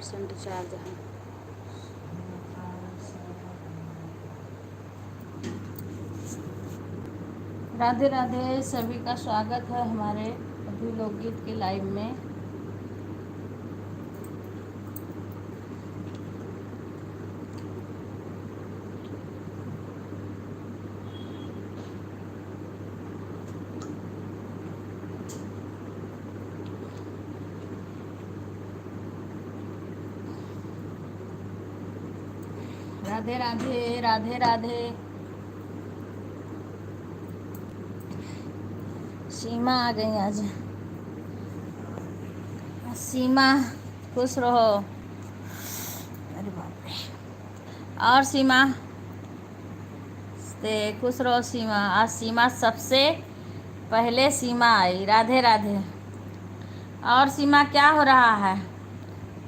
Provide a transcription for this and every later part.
% Charge है। राधे राधे, सभी का स्वागत है हमारे अभी लोकगीत के लाइव में। राधे राधे, राधे राधे। सीमा आ गई आज। सीमा खुश रहो। अरे बाप रे। और सीमा से खुश रहो। सीमा आज सीमा सबसे पहले सीमा आई। राधे राधे। और सीमा क्या हो रहा है?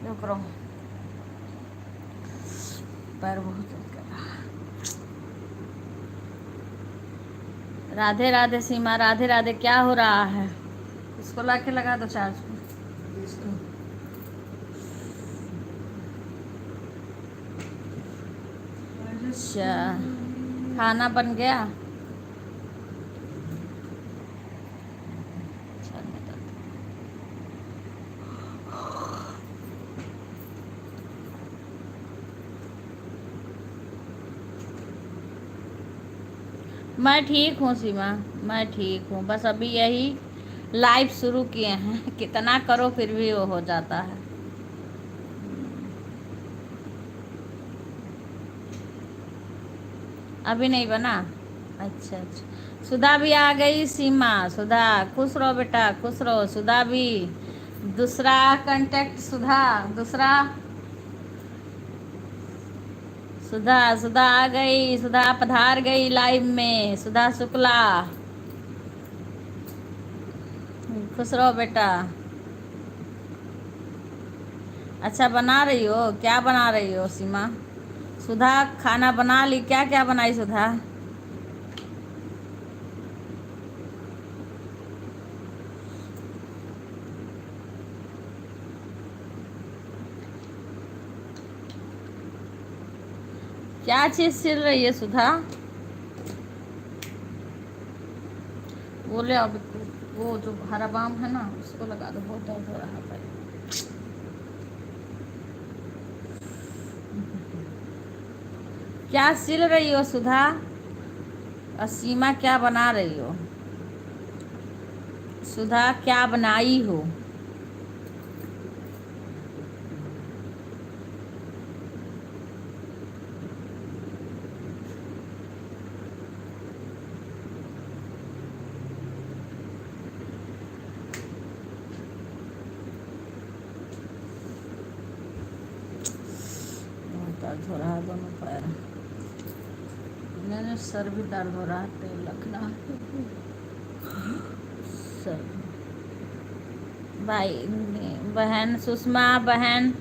रुक रहो, पैर बहुत दर्द कर रहा है। राधे राधे सीमा, राधे राधे। क्या हो रहा है? इसको ला के लगा दो चार्ज को। अच्छा, खाना बन गया? मैं ठीक हूँ सीमा, मैं ठीक हूँ। बस अभी यही लाइव शुरू किए हैं, कितना करो फिर भी वो हो जाता है। अभी नहीं बना? अच्छा अच्छा। सुधा भी आ गई सीमा। सुधा खुश रहो बेटा, खुश रहो। सुधा भी दूसरा कांटेक्ट। सुधा दूसरा। सुधा सुधा आ गई। सुधा पधार गई लाइव में। सुधा शुक्ला, खुश रहो बेटा। अच्छा बना रही हो? क्या बना रही हो सीमा? सुधा खाना बना ली? क्या क्या बनाई सुधा? क्या चीज़ सिल रही है सुधा? बोले अब वो जो हरा बाम है ना, उसको लगा दो, बहुत दर्द हो रहा है। क्या सिल रही हो सुधा? और सीमा क्या बना रही हो? सुधा क्या बनाई हो? दर्द हो रहा है दोनों पैर। मैंने सर भी दर्द हो रहा है, तेल रखना। सर भाई बहन सुषमा बहन,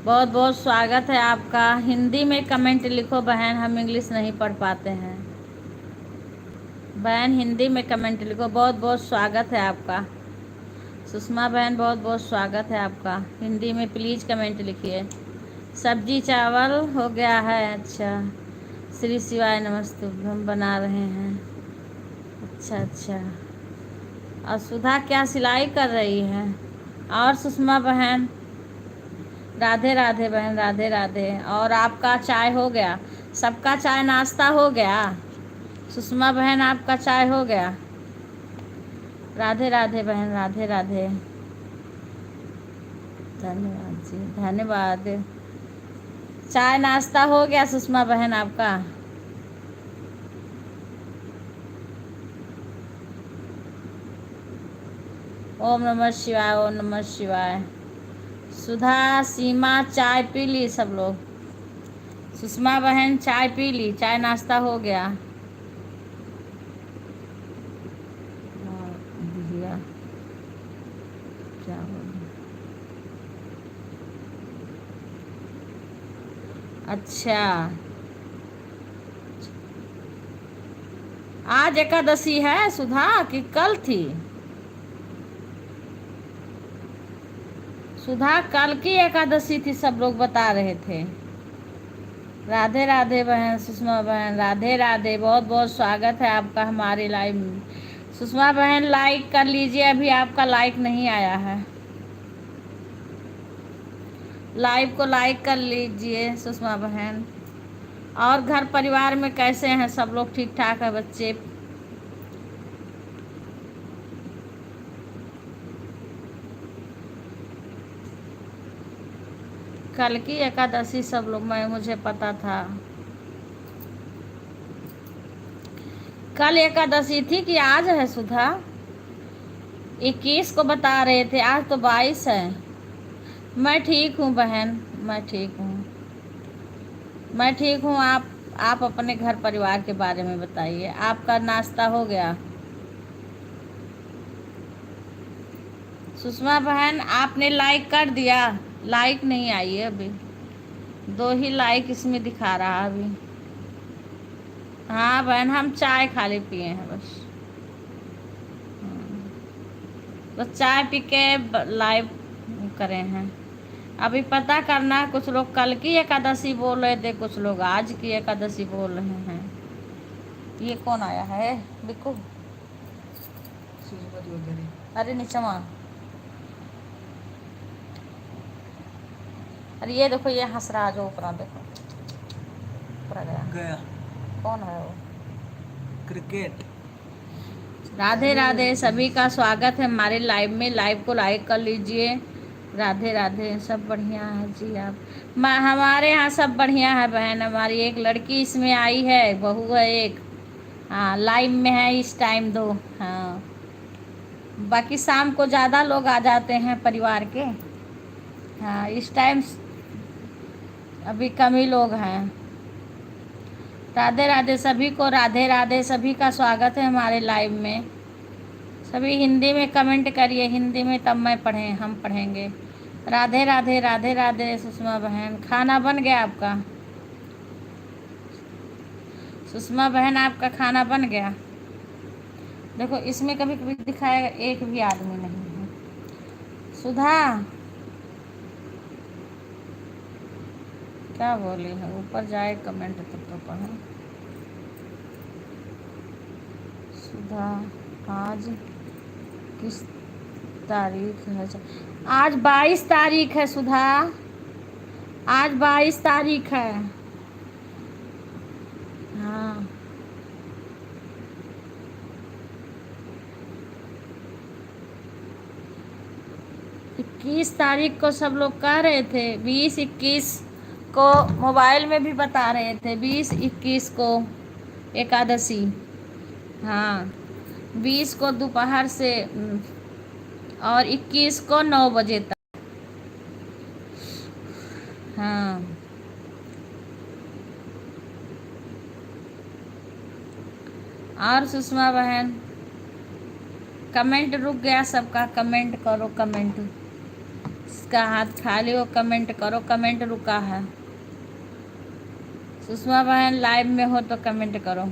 बहुत बहुत स्वागत है आपका। हिंदी में कमेंट लिखो बहन, हम इंग्लिश नहीं पढ़ पाते हैं। बहन हिंदी में कमेंट लिखो। बहुत बहुत स्वागत है आपका सुषमा बहन, बहुत बहुत स्वागत है आपका। हिंदी में प्लीज़ कमेंट लिखिए। सब्जी चावल हो गया है? अच्छा, श्री शिवाय नमस्ते, हम बना रहे हैं। अच्छा अच्छा। और सुधा क्या सिलाई कर रही है? और सुषमा बहन राधे राधे बहन, राधे राधे। और आपका चाय हो गया? सबका चाय नाश्ता हो गया? सुषमा बहन आपका चाय हो गया? राधे राधे बहन, राधे राधे। धन्यवाद जी, धन्यवाद। चाय नाश्ता हो गया सुषमा बहन आपका? ओम नमः शिवाय, ओम नमः शिवाय। सुधा सीमा चाय पी ली सब लोग? सुषमा बहन चाय पी ली? चाय नाश्ता हो गया? भैया क्या हो गया? अच्छा, आज एकादशी है सुधा कि कल थी? सुधा, कल की एकादशी थी, सब लोग बता रहे थे। राधे राधे बहन, सुषमा बहन, राधे राधे, बहुत बहुत स्वागत है आपका हमारे लाइव में। सुषमा बहन लाइक कर लीजिए, अभी आपका लाइक नहीं आया है। लाइव को लाइक कर लीजिए सुषमा बहन। और घर परिवार में कैसे हैं सब लोग? ठीक ठाक है बच्चे? कल की एकादशी सब लोग, मुझे पता था। कल एकादशी थी कि आज है सुधा? 21 को बता रहे थे, आज तो 22 है। मैं ठीक हूँ बहन, मैं ठीक हूँ, मैं ठीक हूँ। आप अपने घर परिवार के बारे में बताइए। आपका नाश्ता हो गया? सुषमा बहन आपने लाइक कर दिया? लाइक नहीं आई है अभी, 2 ही लाइक इसमें दिखा रहा अभी। हाँ बहन, हम चाय खाली पिए हैं बस। बस चाय पी के लाइव करे हैं। अभी पता करना, कुछ लोग कल की एकादशी बोल रहे थे, कुछ लोग आज की एकादशी बोल रहे हैं। ये कौन आया है? बिल्कुल। अरे नीचवा, अरे ये देखो, ये हंस रहा जो ऊपर, देखो ऊपर गया। कौन है वो? क्रिकेट। राधे राधे, सभी का स्वागत है हमारे लाइव में। लाइव को लाइक कर लीजिए। राधे राधे, सब बढ़िया है जी। आप हमारे यहाँ सब बढ़िया है बहन। हमारी एक लड़की इसमें आई है, बहू है एक। हाँ लाइव में है इस टाइम 2। हाँ बाकी शाम को ज़्यादा लोग आ जाते हैं परिवार के। हाँ इस टाइम अभी कम ही लोग हैं। राधे राधे सभी को, राधे राधे, सभी का स्वागत है हमारे लाइव में। सभी हिंदी में कमेंट करिए, हिंदी में तब हम पढ़ेंगे। राधे राधे, राधे राधे सुषमा बहन। खाना बन गया आपका? सुषमा बहन आपका खाना बन गया? देखो इसमें कभी कभी दिखाएगा एक भी आदमी नहीं है। सुधा क्या बोली है? ऊपर जाए कमेंट तब तो पढ़े। सुधा आज किस तारीख है? आज 22 तारीख है सुधा, आज 22 तारीख है। हाँ 21 तारीख को सब लोग कह रहे थे, 20-21 को मोबाइल में भी बता रहे थे, 20-21 को एकादशी। हाँ 20 को दोपहर से और 21 को 9 बजे तक। हाँ और सुषमा बहन, कमेंट रुक गया सबका, कमेंट करो। कमेंट इसका हाथ खाली हो, कमेंट करो। कमेंट रुका है। सुषमा बहन लाइव में हो तो कमेंट करो।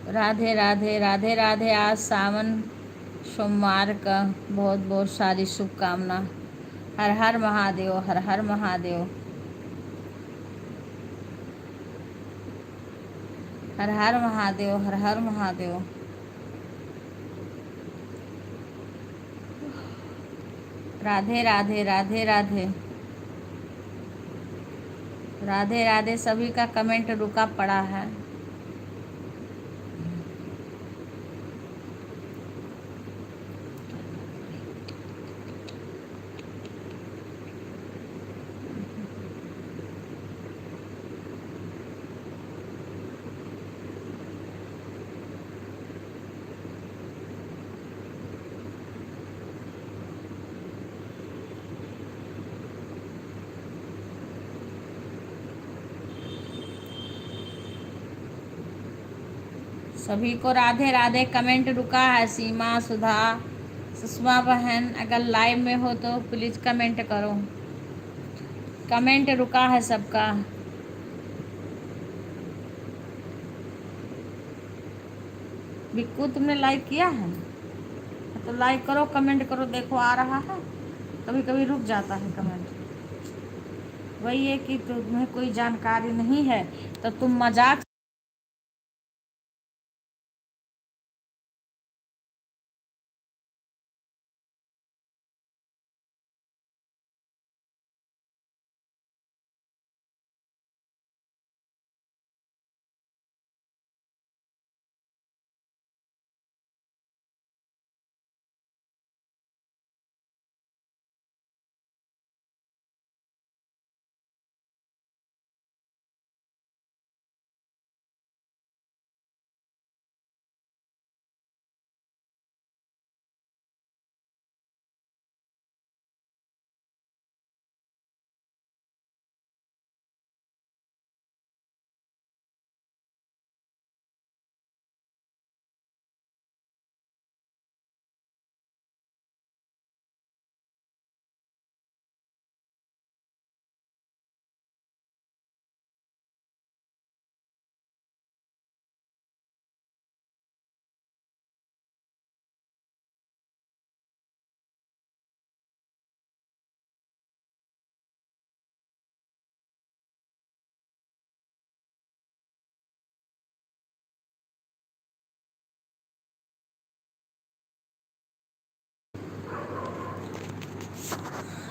राधे राधे, राधे राधे। आज सावन सोमवार का बहुत बहुत सारी शुभकामना। हर हर महादेव, हर हर महादेव, हर हर महादेव, हर हर महादेव। राधे राधे, राधे राधे, राधे राधे, सभी का कमेंट रुका पड़ा है। सभी को राधे राधे, कमेंट रुका है। सीमा, सुधा, सुषमा बहन अगर लाइव में हो तो प्लीज़ कमेंट करो। कमेंट रुका है सबका। बिक्कू तुमने लाइक किया है तो लाइक करो, कमेंट करो। देखो आ रहा है, कभी कभी रुक जाता है कमेंट। वही है कि तुम्हें कोई जानकारी नहीं है तो तुम मजाक।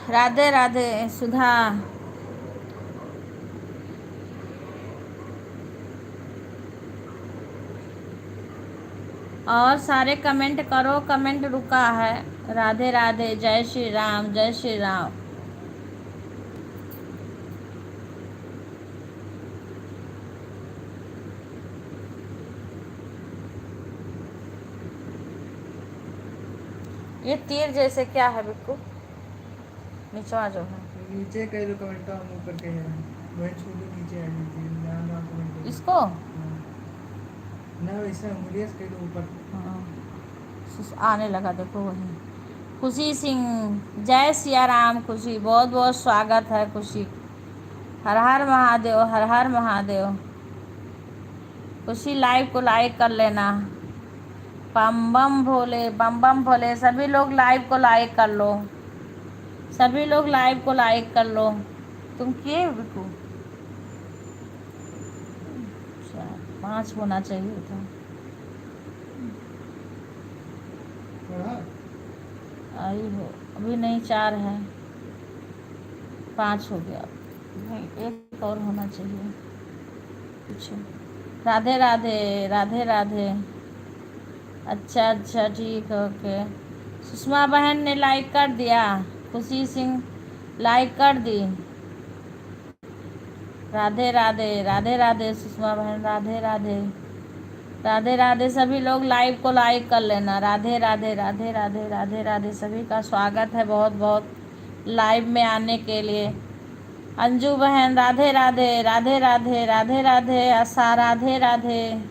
राधे राधे सुधा। और सारे कमेंट करो, कमेंट रुका है। राधे राधे, जय श्री राम, जय श्री राम। ये तीर जैसे क्या है बिक्कू? नीचवा जो है नीचे कई तो कमेंट हम ऊपर के हैं, वही छोटे नीचे आ जाती है ना ना कमेंट इसको। ना वैसा मुड़िया कई तो ऊपर। हाँ, आने लगा देखो वही। खुशी सिंह, जय सिया राम। खुशी, बहुत बहुत स्वागत है खुशी। हर हर महादेव, हर हर महादेव। खुशी लाइव को लाइक कर लेना। बम बम भोले, बम बम भोले। सभी लोग लाइव को लाइक कर लो, सभी लोग लाइव को लाइक कर लो। तुम किए बिल्कुल? 5 होना चाहिए था। आई हो अभी नहीं, 4 है, 5 हो गया। नहीं, एक और होना चाहिए कुछ। राधे राधे, राधे राधे। अच्छा अच्छा ठीक है, ओके। सुषमा बहन ने लाइक कर दिया, खुशी सिंह लाइक कर दी। राधे राधे, राधे राधे सुषमा बहन, राधे राधे, राधे राधे। सभी लोग लाइव को लाइक कर लेना। राधे राधे, राधे राधे, राधे राधे। सभी का स्वागत है बहुत बहुत लाइव में आने के लिए। अंजू बहन राधे राधे, राधे राधे, राधे राधे। आशा राधे राधे।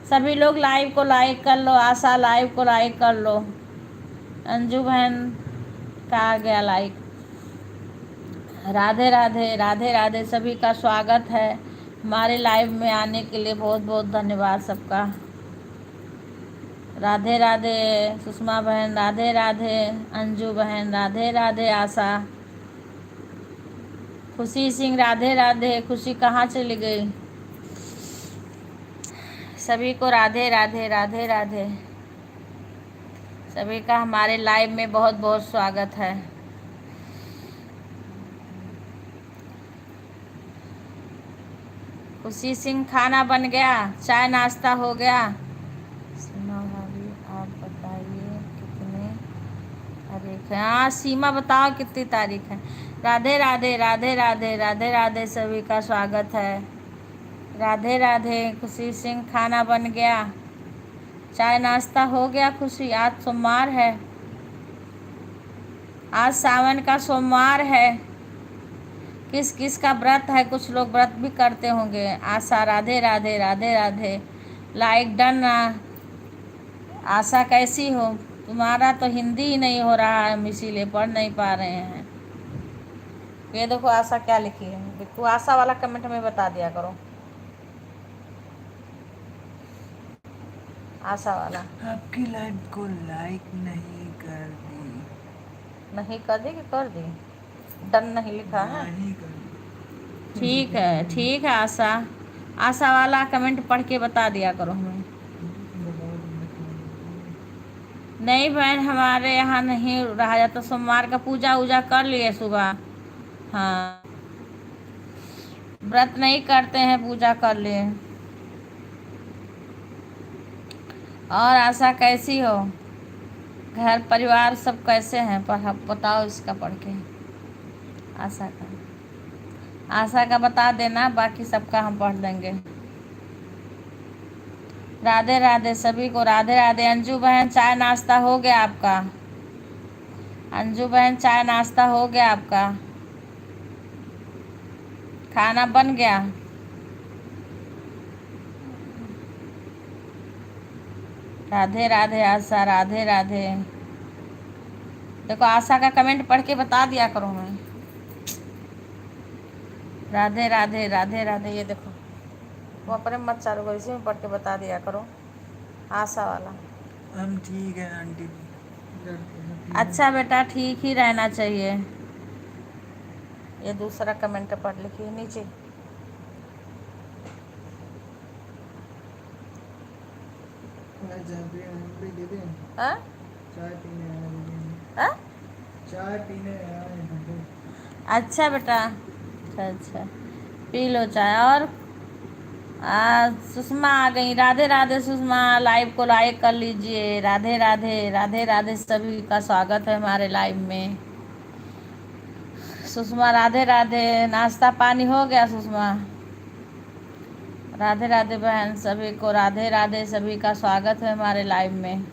सभी लोग लाइव को लाइक कर लो। आशा लाइव को लाइक कर लो। अंजू बहन का आ गया लाइक। राधे राधे, राधे राधे। सभी का स्वागत है हमारे लाइव में आने के लिए। बहुत बहुत धन्यवाद सबका। राधे राधे सुषमा बहन, राधे राधे अंजू बहन, राधे राधे आशा। खुशी सिंह राधे राधे। खुशी कहाँ चली गई? सभी को राधे राधे, राधे राधे। सभी का हमारे लाइव में बहुत बहुत स्वागत है। खुशी सिंह, खाना बन गया, चाय नाश्ता हो गया? सीमा भाभी आप बताइए कितने तारीख है? हाँ सीमा बताओ कितनी तारीख है? राधे राधे, राधे राधे, राधे राधे। सभी का स्वागत है। राधे राधे। खुशी सिंह, खाना बन गया, चाय नाश्ता हो गया? खुशी, आज सोमवार है, आज सावन का सोमवार है। किस किस का व्रत है? कुछ लोग व्रत भी करते होंगे। आशा राधे राधे, राधे राधे। Like done. आशा कैसी हो? तुम्हारा तो हिंदी ही नहीं हो रहा है, हम इसीलिए पढ़ नहीं पा रहे हैं। ये देखो आशा क्या लिखी है। बिल्कुल आशा वाला कमेंट में बता दिया करो। आशा वाला आपकी लाइव को लाइक नहीं कर दी। नहीं कर दी कि कर दी? डन नहीं लिखा है। नहीं कर दी। ठीक है आशा। आशा वाला कमेंट पढ़ के बता दिया करो हमें। नहीं बहन, हमारे यहाँ नहीं रहा जाता। सोमवार का पूजा वूजा कर लिए सुबह। हाँ, व्रत नहीं करते हैं, पूजा कर लिए। और आशा कैसी हो? घर परिवार सब कैसे हैं? बताओ इसका पढ़ के। आशा का बता देना, बाकी सबका हम पढ़ देंगे। राधे राधे सभी को, राधे राधे। अंजू बहन चाय नाश्ता हो गया आपका? अंजू बहन चाय नाश्ता हो गया आपका? खाना बन गया? राधे राधे आशा, राधे राधे। देखो आशा का कमेंट पढ़ के बता दिया करो मैं। राधे राधे, राधे राधे। ये देखो, वो अपने मत चालू करो, इसी में पढ़ के बता दिया करो। आशा वाला। हम ठीक है आंटी। अच्छा बेटा, ठीक ही रहना चाहिए। ये दूसरा कमेंट पढ़ लिखिए नीचे। हाँ? चाय पीने आए। हाँ? चाय पीने आए। अच्छा बेटा, अच्छा पी लो चाय। और सुषमा आ गई। राधे राधे सुषमा, लाइव को लाइक कर लीजिए। राधे राधे, राधे राधे सभी का स्वागत है हमारे लाइव में। सुषमा राधे राधे। नाश्ता पानी हो गया सुषमा? राधे राधे बहन सभी को, राधे राधे सभी का स्वागत है हमारे लाइव में।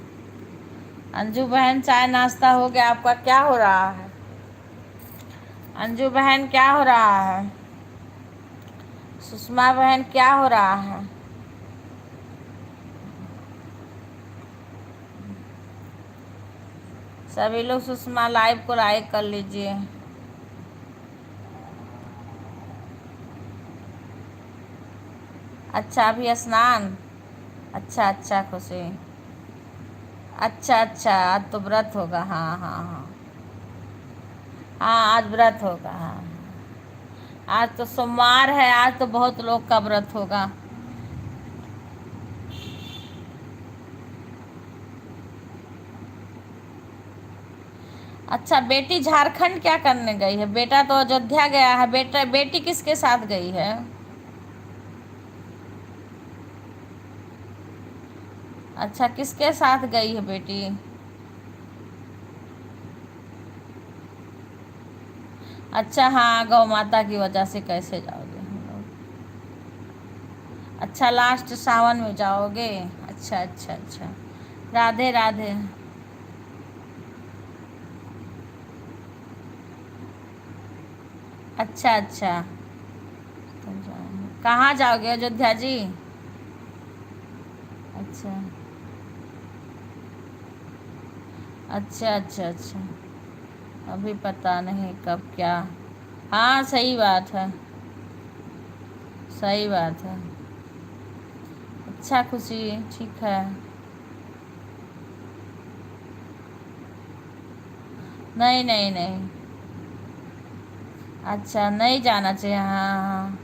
अंजू बहन चाय नाश्ता हो गया आपका? क्या हो रहा है अंजू बहन, क्या हो रहा है? सुषमा बहन क्या हो रहा है? सभी लोग सुषमा लाइव को लाइक कर लीजिए। अच्छा अभी स्नान? अच्छा अच्छा खुशी। अच्छा अच्छा, आज तो व्रत होगा। हाँ हाँ हाँ हाँ, आज व्रत होगा। हाँ, आज तो सोमवार है, आज तो बहुत लोग का व्रत होगा। अच्छा, बेटी झारखंड क्या करने गई है? बेटा तो अयोध्या गया है। बेटी किसके साथ गई है? अच्छा, किसके साथ गई है बेटी? अच्छा हाँ, गौ माता की वजह से कैसे जाओगे हम लोग? अच्छा, लास्ट सावन में जाओगे? अच्छा अच्छा अच्छा। राधे राधे। अच्छा अच्छा, तो कहाँ जाओगे अयोध्या जी? अच्छा अच्छा अच्छा अच्छा, अभी पता नहीं कब क्या। हाँ सही बात है, सही बात है। अच्छा खुशी, ठीक है। नहीं नहीं नहीं, अच्छा नहीं जाना चाहिए। हाँ हाँ,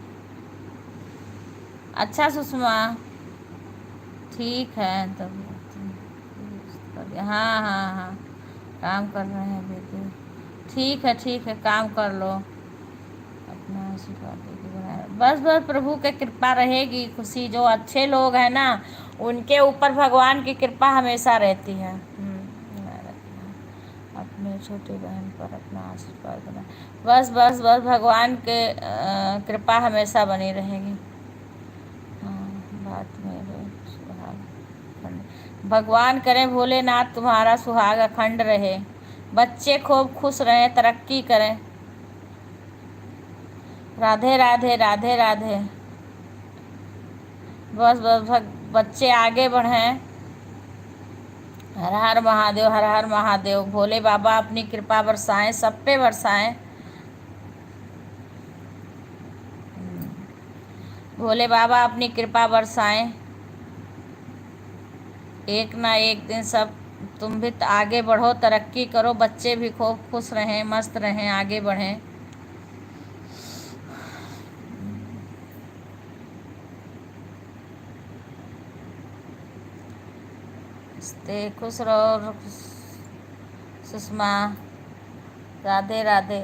अच्छा सुषमा, ठीक है तब। हाँ हाँ हाँ, काम कर रहे हैं बेटे। ठीक है, काम कर लो अपना। आशीर्वाद देके बनाए, बस बस प्रभु की कृपा रहेगी। खुशी, जो अच्छे लोग हैं ना, उनके ऊपर भगवान की कृपा हमेशा रहती है। अपने छोटी बहन पर अपना आशीर्वाद बनाए। बस बस बस भगवान के कृपा हमेशा बनी रहेगी। हाँ, बात मेरे सुहाग, भगवान करे भोलेनाथ तुम्हारा सुहाग अखंड रहे, बच्चे खूब खुश रहें, तरक्की करें। राधे राधे, राधे राधे। बस बस बच्चे आगे बढ़ें। हर हर महादेव, हर हर महादेव। भोले बाबा अपनी कृपा बरसाएं, सब पे बरसाएं। भोले बाबा अपनी कृपा बरसाएं। एक ना एक दिन सब तुम भी आगे बढ़ो, तरक्की करो, बच्चे भी खूब खुश रहें, मस्त रहें, आगे बढ़ें। खुश रहो सुषमा। राधे राधे।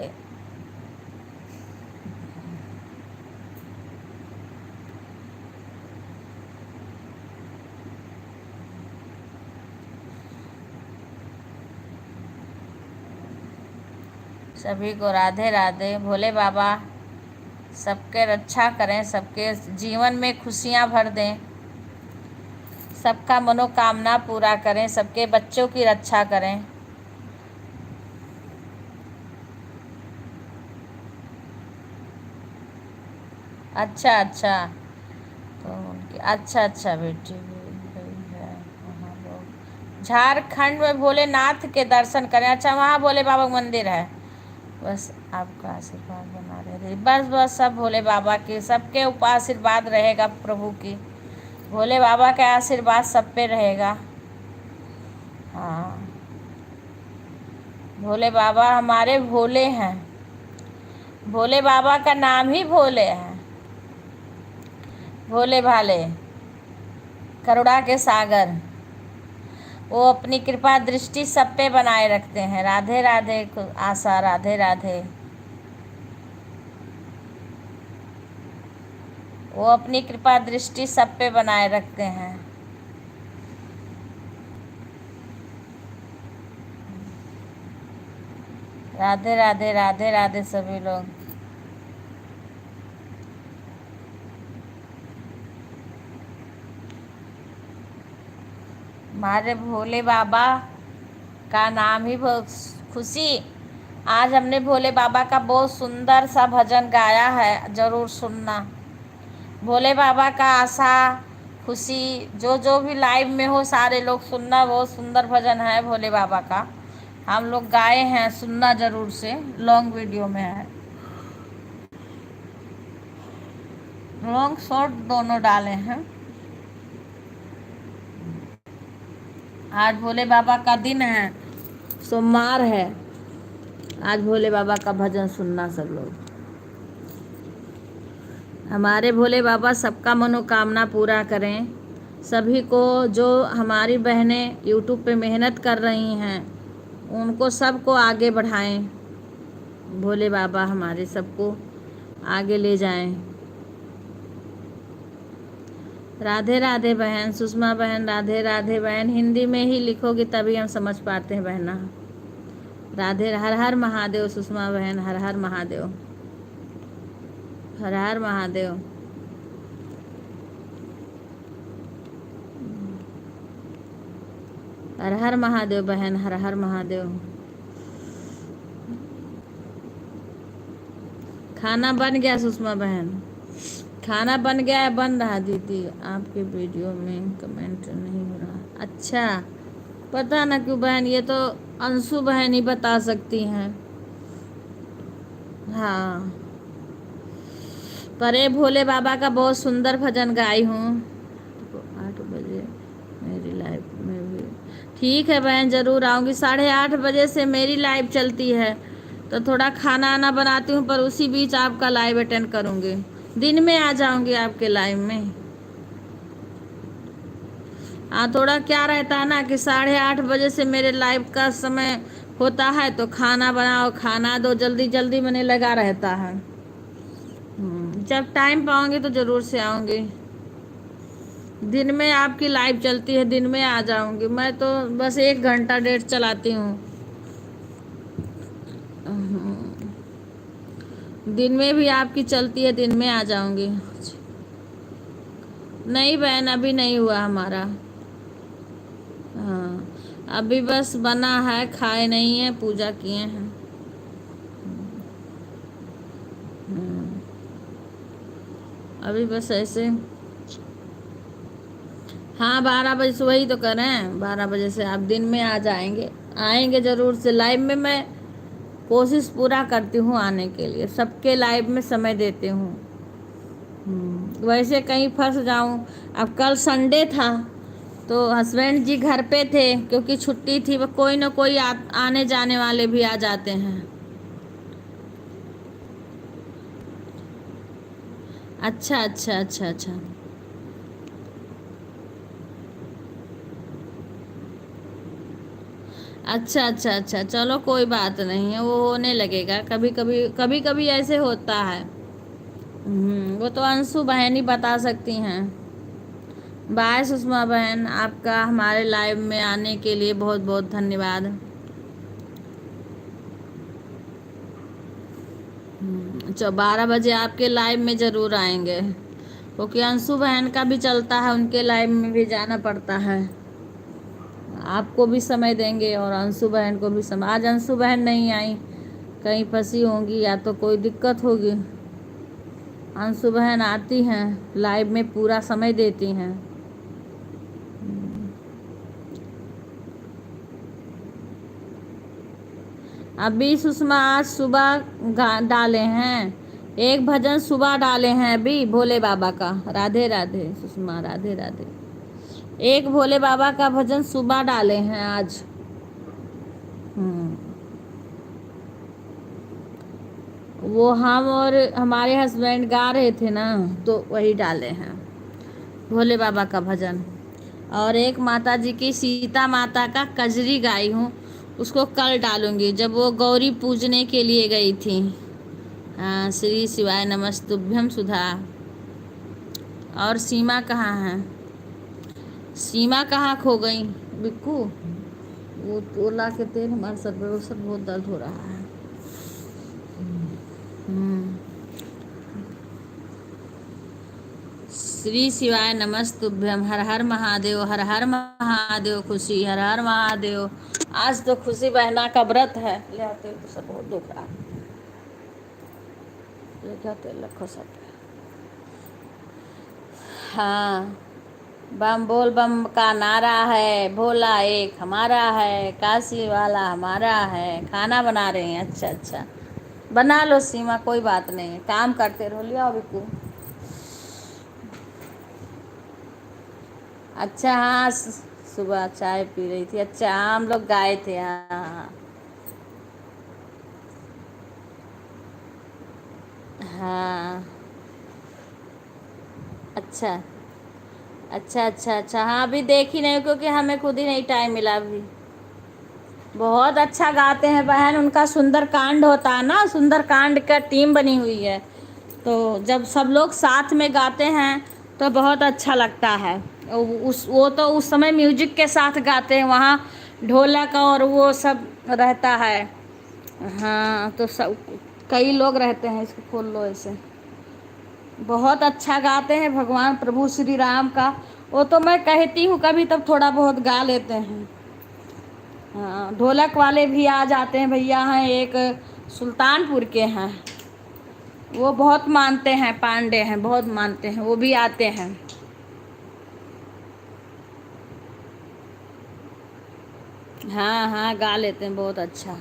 सभी को राधे राधे। भोले बाबा सबके रक्षा करें, सबके जीवन में खुशियां भर दें, सबका मनोकामना पूरा करें, सबके बच्चों की रक्षा करें। अच्छा अच्छा, तो उनकी अच्छा बेटी भी है वहाँ लोग। झारखंड में भोलेनाथ के दर्शन करें। अच्छा, वहाँ भोले बाबा का मंदिर है। बस आपका आशीर्वाद बना रहे। बस सब भोले बाबा की, सबके ऊपर आशीर्वाद रहेगा प्रभु की। भोले बाबा का आशीर्वाद सब पे रहेगा। हाँ, भोले बाबा हमारे भोले हैं। भोले बाबा का नाम ही भोले है। भोले भाले, करुणा के सागर, वो अपनी कृपा दृष्टि सब पे बनाए रखते हैं। राधे राधे आशा, राधे राधे। वो अपनी कृपा दृष्टि सब पे बनाए रखते हैं। राधे राधे, राधे राधे सभी लोग। हमारे भोले बाबा का नाम ही बहुत खुशी। आज हमने भोले बाबा का बहुत सुंदर सा भजन गाया है, ज़रूर सुनना। भोले बाबा का आशा, खुशी, जो जो भी लाइव में हो सारे लोग सुनना। बहुत सुंदर भजन है भोले बाबा का, हम लोग गाए हैं, सुनना ज़रूर से। लॉन्ग वीडियो में है, लॉन्ग शॉर्ट दोनों डाले हैं। आज भोले बाबा का दिन है, सोमवार है। आज भोले बाबा का भजन सुनना सब लोग। हमारे भोले बाबा सबका मनोकामना पूरा करें। सभी को, जो हमारी बहनें यूट्यूब पे मेहनत कर रही हैं, उनको सबको आगे बढ़ाएं। भोले बाबा हमारे सबको आगे ले जाएं। राधे राधे बहन सुषमा बहन, राधे राधे बहन। हिंदी में ही लिखोगे तभी हम समझ पाते हैं बहना। राधे, हर हर महादेव सुषमा बहन, हर हर महादेव, हर हर महादेव। हर हर महादेव बहन, हर हर महादेव। खाना बन गया सुषमा बहन, खाना बन गया है, बन रहा। दीदी आपके वीडियो में कमेंट नहीं हो रहा। अच्छा, पता ना क्यों बहन, ये तो अंशु बहन ही बता सकती हैं। हाँ, परे भोले बाबा का बहुत सुंदर भजन गाई हूँ। 8 बजे मेरी लाइव में भी ठीक है बहन, ज़रूर आऊँगी। 8:30 बजे से मेरी लाइव चलती है, तो थोड़ा खाना आना बनाती हूँ, पर उसी बीच आपका लाइव अटेंड करूँगी। दिन में आ जाऊँगी आपके लाइव में। हाँ, थोड़ा क्या रहता है ना कि 8:30 बजे से मेरे लाइव का समय होता है, तो खाना बनाओ, खाना दो, जल्दी जल्दी मैंने लगा रहता है। जब टाइम पाऊँगी तो ज़रूर से आऊँगी। दिन में आपकी लाइव चलती है, दिन में आ जाऊँगी। मैं तो बस 1 घंटा 1.5 चलाती हूँ। दिन में भी आपकी चलती है, दिन में आ जाऊँगी। नहीं बहन, अभी नहीं हुआ हमारा। हाँ, अभी बस बना है, खाए नहीं है, पूजा किए हैं। अभी बस ऐसे। हाँ, 12 बजे से, वही तो करें। 12 बजे से आप दिन में आ जाएंगे, आएंगे ज़रूर से। लाइव में मैं कोशिश पूरा करती हूँ आने के लिए, सबके लाइव में समय देती हूँ। वैसे कहीं फंस जाऊँ। अब कल संडे था, तो हस्बैंड जी घर पे थे क्योंकि छुट्टी थी, वो कोई ना कोई आने जाने वाले भी आ जाते हैं। अच्छा अच्छा अच्छा अच्छा। अच्छा अच्छा अच्छा, चलो कोई बात नहीं है, वो होने लगेगा। कभी कभी कभी कभी ऐसे होता है। वो तो अंशु बहन ही बता सकती हैं। बाय सुषमा बहन, आपका हमारे लाइव में आने के लिए बहुत बहुत धन्यवाद। 12 बजे आपके लाइव में ज़रूर आएंगे, क्योंकि अंशु बहन का भी चलता है, उनके लाइव में भी जाना पड़ता है। आपको भी समय देंगे और अंशु बहन को भी समय। आज अंशु बहन नहीं आई, कहीं फंसी होंगी या तो कोई दिक्कत होगी। अंशु बहन आती हैं लाइव में, पूरा समय देती हैं। अभी सुषमा आज सुबह डाले हैं, एक भजन सुबह डाले हैं अभी भोले बाबा का। राधे राधे सुषमा, राधे राधे। एक भोले बाबा का भजन सुबह डाले हैं आज। वो हम और हमारे हस्बैंड गा रहे थे ना, तो वही डाले हैं भोले बाबा का भजन। और एक माता जी की सीता माता का कजरी गाई हूँ, उसको कल डालूंगी, जब वो गौरी पूजने के लिए गई थी। हाँ, श्री शिवाय नमस्तुभ्यम सुधा। और सीमा कहाँ है? सीमा कहाँ खो गई? बिक्कू, वो तोला के तेल हमारे सर पर, वो सर बहुत दर्द हो रहा है। श्री शिवाय नमस्तुभ्यम। हर हर महादेव, हर हर महादेव। खुशी, हर हर महादेव। आज तो खुशी बहना का व्रत है। ले आते तो सब बहुत दुख रहा है, लेके आते रखो सब। हाँ, बम बोल बम का नारा है, भोला एक हमारा है, काशी वाला हमारा है। खाना बना रहे हैं? अच्छा अच्छा, बना लो सीमा, कोई बात नहीं है, काम करते रहो। लिया बिकू। अच्छा हाँ, सुबह चाय पी रही थी। अच्छा हाँ, हम लोग गाए थे। हाँ हाँ हाँ। अच्छा अच्छा अच्छा अच्छा। हाँ, अभी देखी नहीं क्योंकि हमें खुद ही नहीं टाइम मिला अभी। बहुत अच्छा गाते हैं बहन, उनका सुंदरकांड होता है ना, सुंदरकांड का टीम बनी हुई है, तो जब सब लोग साथ में गाते हैं तो बहुत अच्छा लगता है। वो तो उस समय म्यूजिक के साथ गाते हैं, वहाँ ढोलक और वो सब रहता है। हाँ, तो सब कई लोग रहते हैं। इसको खोल लो ऐसे। बहुत अच्छा गाते हैं भगवान प्रभु श्री राम का। वो तो मैं कहती हूँ कभी तब थोड़ा बहुत गा लेते हैं। हाँ, ढोलक वाले भी आ जाते हैं। भैया हैं एक, सुल्तानपुर के हैं, वो बहुत मानते हैं, पांडे हैं, बहुत मानते हैं, वो भी आते हैं। हाँ हाँ, गा लेते हैं बहुत अच्छा।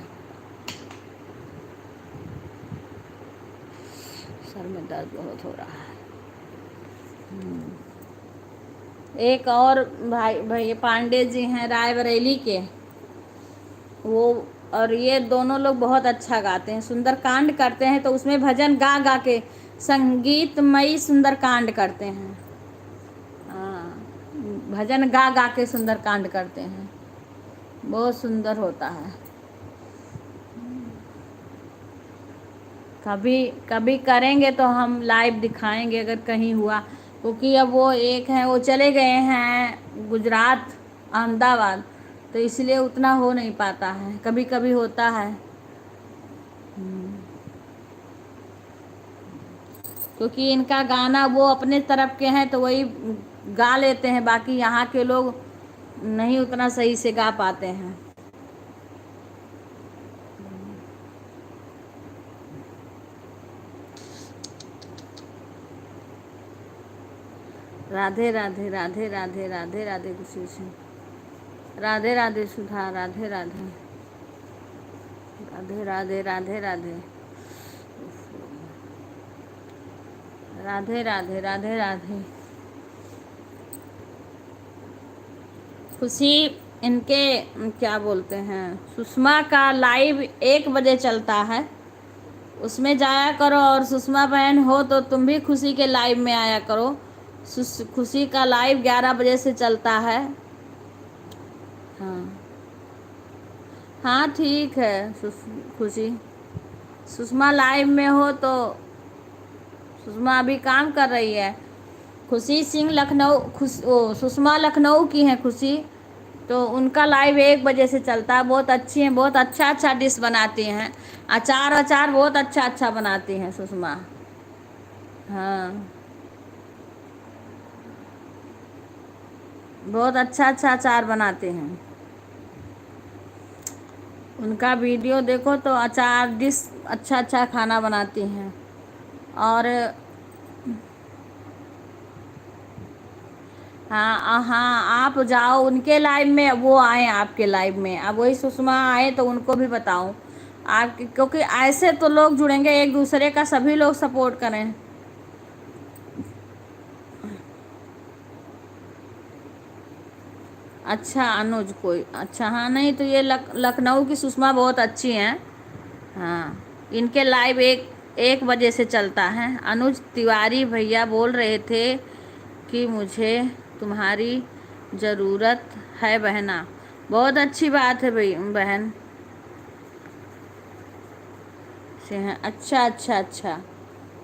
सर में दर्द बहुत हो रहा है। एक और भाई भाई पांडे जी हैं रायबरेली के, वो और ये दोनों लोग बहुत अच्छा गाते हैं। सुंदरकांड करते हैं तो उसमें भजन गा गा के संगीतमयी सुंदरकांड करते हैं। हाँ, भजन गा गा के सुंदरकांड करते हैं, बहुत सुंदर होता है। कभी कभी करेंगे तो हम लाइव दिखाएंगे अगर कहीं हुआ, क्योंकि अब वो एक हैं, वो चले गए हैं गुजरात, अहमदाबाद, तो इसलिए उतना हो नहीं पाता है, कभी कभी होता है। क्योंकि इनका गाना वो अपने तरफ के हैं तो वही गा लेते हैं, बाकी यहाँ के लोग नहीं उतना सही से गा पाते हैं। राधे राधे राधे राधे राधे राधे खुशी से, राधे राधे सुधा, राधे राधे राधे राधे राधे राधे राधे राधे राधे राधे। खुशी इनके क्या बोलते हैं, सुषमा का लाइव 1 बजे चलता है, उसमें जाया करो। और सुषमा बहन हो तो तुम भी खुशी के लाइव में आया करो। खुशी का लाइव 11 बजे से चलता है। हाँ हाँ ठीक है खुशी, सुषमा लाइव में हो तो सुषमा अभी काम कर रही है। खुशी सिंह लखनऊ, सुषमा लखनऊ की है खुशी, तो उनका लाइव 1 बजे से चलता है। बहुत अच्छी हैं, बहुत अच्छा अच्छा डिश बनाती हैं। अचार बहुत अच्छा अच्छा बनाती हैं सुषमा। हाँ बहुत अच्छा अच्छा अचार बनाते हैं। उनका वीडियो देखो तो अचार डिश अच्छा अच्छा खाना बनाती हैं। और हाँ हाँ आप जाओ उनके लाइव में, वो आए आपके लाइव में। अब वही सुषमा आए तो उनको भी बताओ आप, क्योंकि ऐसे तो लोग जुड़ेंगे एक दूसरे का, सभी लोग सपोर्ट करें। अच्छा अनुज कोई, अच्छा हाँ नहीं तो ये लखनऊ की सुषमा बहुत अच्छी हैं। हाँ इनके लाइव 1 बजे से चलता है। अनुज तिवारी भैया बोल रहे थे कि मुझे तुम्हारी ज़रूरत है बहना। बहुत अच्छी बात है भाई बहन से हैं। अच्छा अच्छा अच्छा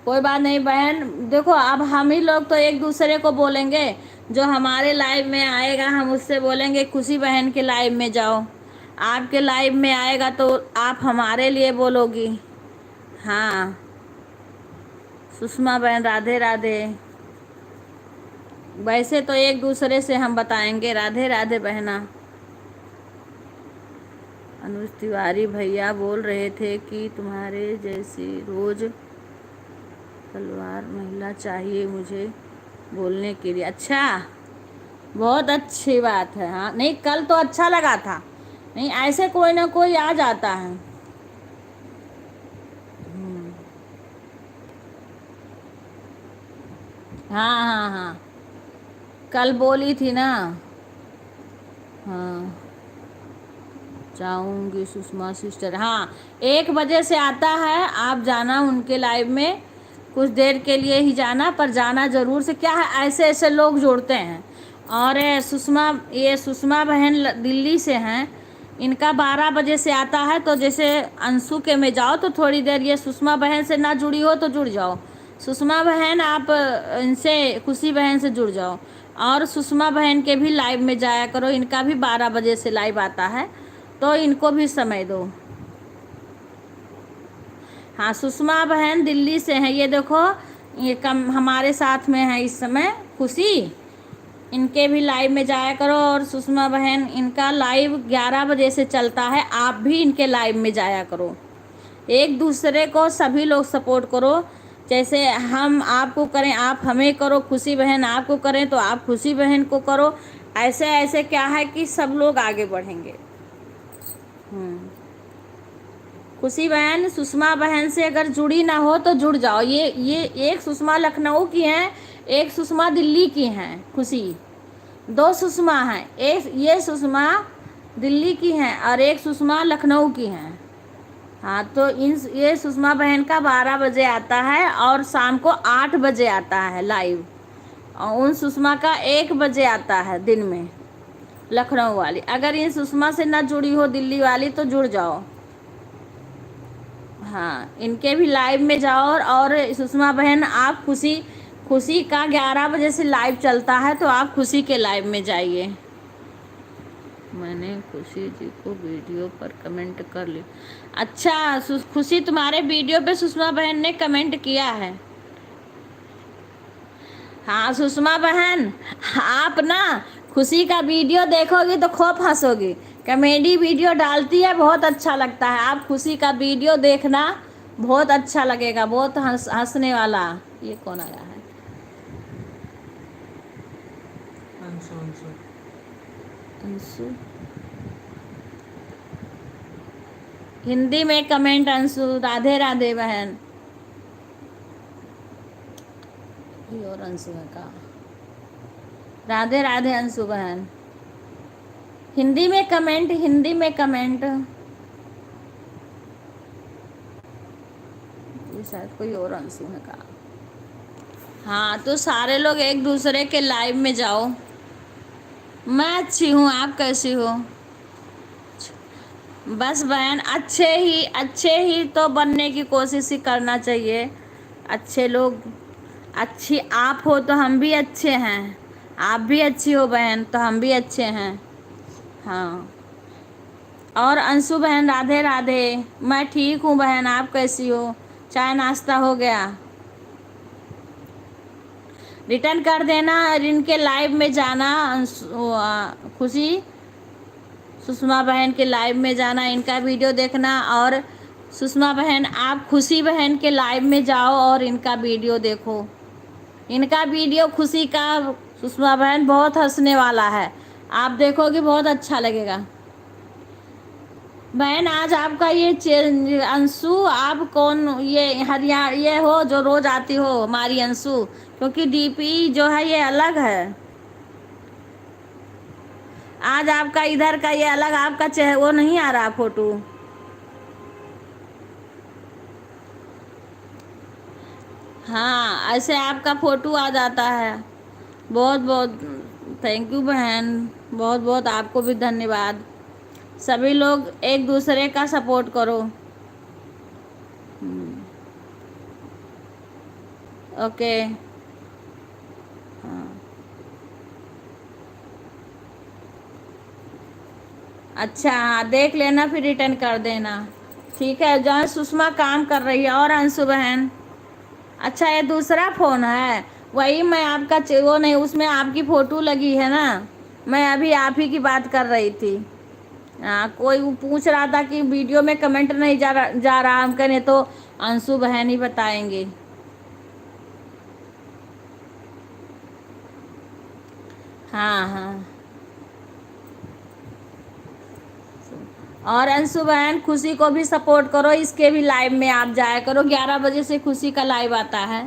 कोई बात नहीं बहन, देखो अब हम ही लोग तो एक दूसरे को बोलेंगे। जो हमारे लाइव में आएगा हम उससे बोलेंगे खुशी बहन के लाइव में जाओ। आपके लाइव में आएगा तो आप हमारे लिए बोलोगी। हाँ सुषमा बहन राधे राधे। वैसे तो एक दूसरे से हम बताएंगे राधे राधे बहना। अनुज तिवारी भैया बोल रहे थे कि तुम्हारे जैसी रोज तलवार महिला चाहिए मुझे बोलने के लिए। अच्छा बहुत अच्छी बात है। हाँ नहीं कल तो अच्छा लगा था, नहीं ऐसे कोई ना कोई आ जाता है। हाँ हाँ हाँ कल बोली थी ना। हाँ जाऊंगी सुषमा सिस्टर, हाँ 1 बजे से आता है। आप जाना उनके लाइव में, कुछ देर के लिए ही जाना पर जाना ज़रूर से। क्या है ऐसे ऐसे लोग जोड़ते हैं। और ये सुषमा बहन दिल्ली से हैं, इनका 12 बजे से आता है। तो जैसे अंशु के में जाओ तो थोड़ी देर, ये सुषमा बहन से ना जुड़ी हो तो जुड़ जाओ। सुषमा बहन आप इनसे खुशी बहन से जुड़ जाओ। और सुषमा बहन के भी लाइव में जाया करो, इनका भी 12 बजे से लाइव आता है, तो इनको भी समय दो। हाँ सुषमा बहन दिल्ली से हैं, ये देखो ये कम हमारे साथ में है इस समय खुशी। इनके भी लाइव में जाया करो। और सुषमा बहन इनका लाइव 11 बजे से चलता है, आप भी इनके लाइव में जाया करो। एक दूसरे को सभी लोग सपोर्ट करो। जैसे हम आपको करें आप हमें करो, खुशी बहन आपको करें तो आप खुशी बहन को करो। ऐसे ऐसे क्या है कि सब लोग आगे बढ़ेंगे। खुशी बहन सुषमा बहन से अगर जुड़ी ना हो तो जुड़ जाओ। ये एक सुषमा लखनऊ की हैं, एक सुषमा दिल्ली की हैं खुशी। 2 सुषमा हैं, एक ये सुषमा दिल्ली की हैं और एक सुषमा लखनऊ की हैं। हाँ तो ये सुषमा बहन का 12 बजे आता है और शाम को 8 बजे आता है लाइव। और उन सुषमा का 1 बजे आता है दिन में, लखनऊ वाली। अगर इन सुषमा से ना जुड़ी हो दिल्ली वाली तो जुड़ जाओ। हाँ इनके भी लाइव में जाओ। और सुषमा बहन आप खुशी का 11 बजे से लाइव चलता है, तो आप खुशी के लाइव में जाइए। मैंने खुशी जी को वीडियो पर कमेंट कर ली। अच्छा खुशी तुम्हारे वीडियो पे सुषमा बहन ने कमेंट किया है। हाँ सुषमा बहन आप ना खुशी का वीडियो देखोगी तो खूब हंसोगी। कॉमेडी वीडियो डालती है, बहुत अच्छा लगता है। आप खुशी का वीडियो देखना, बहुत अच्छा लगेगा, बहुत हंसने वाला। ये कौन आया है? अंशु अंशु अंशु हिंदी में कमेंट। अंशु राधे राधे बहन। ये और अंशु है का? राधे राधे अंशु बहन। हिंदी में कमेंट, हिंदी में कमेंट। ये शायद कोई और अंशु ने कहा। हाँ, तो सारे लोग एक दूसरे के लाइव में जाओ। मैं अच्छी हूँ, आप कैसी हो? बस बहन, अच्छे ही तो बनने की कोशिश ही करना चाहिए। अच्छे लोग, अच्छी आप हो तो हम भी अच्छे हैं, आप भी अच्छी हो बहन तो हम भी अच्छे हैं। हाँ, और अंशु बहन राधे राधे। मैं ठीक हूँ बहन, आप कैसी हो? चाय नाश्ता हो गया? रिटर्न कर देना और इनके लाइव में जाना। खुशी, सुषमा बहन के लाइव में जाना, इनका वीडियो देखना। और सुषमा बहन, आप खुशी बहन के लाइव में जाओ और इनका वीडियो देखो। इनका वीडियो खुशी का, सुषमा बहन, बहुत हंसने वाला है, आप देखोगे बहुत अच्छा लगेगा। बहन आज आपका ये अंशु, आप कौन, ये हरियाणा ये हो जो रोज आती हो हमारी अंशु? क्योंकि डीपी जो है ये अलग है। आज आपका इधर का ये अलग, आपका चेहरा वो नहीं आ रहा फोटो। हाँ, ऐसे आपका फोटो आ जाता है। बहुत बहुत थैंक यू बहन, बहुत बहुत आपको भी धन्यवाद। सभी लोग एक दूसरे का सपोर्ट करो। ओके। हाँ, अच्छा, हाँ देख लेना फिर रिटर्न कर देना। ठीक है, जहाँ सुषमा काम कर रही है। और अंशु बहन, अच्छा ये दूसरा फ़ोन है? वही मैं आपका वो नहीं, उसमें आपकी फ़ोटो लगी है ना, मैं अभी आप ही की बात कर रही थी। हाँ, कोई वो पूछ रहा था कि वीडियो में कमेंट नहीं जा रहा, हम कहें तो अंशु बहन ही बताएंगे। हाँ हाँ। और अंशु बहन, खुशी को भी सपोर्ट करो, इसके भी लाइव में आप जाया करो। 11 बजे से खुशी का लाइव आता है।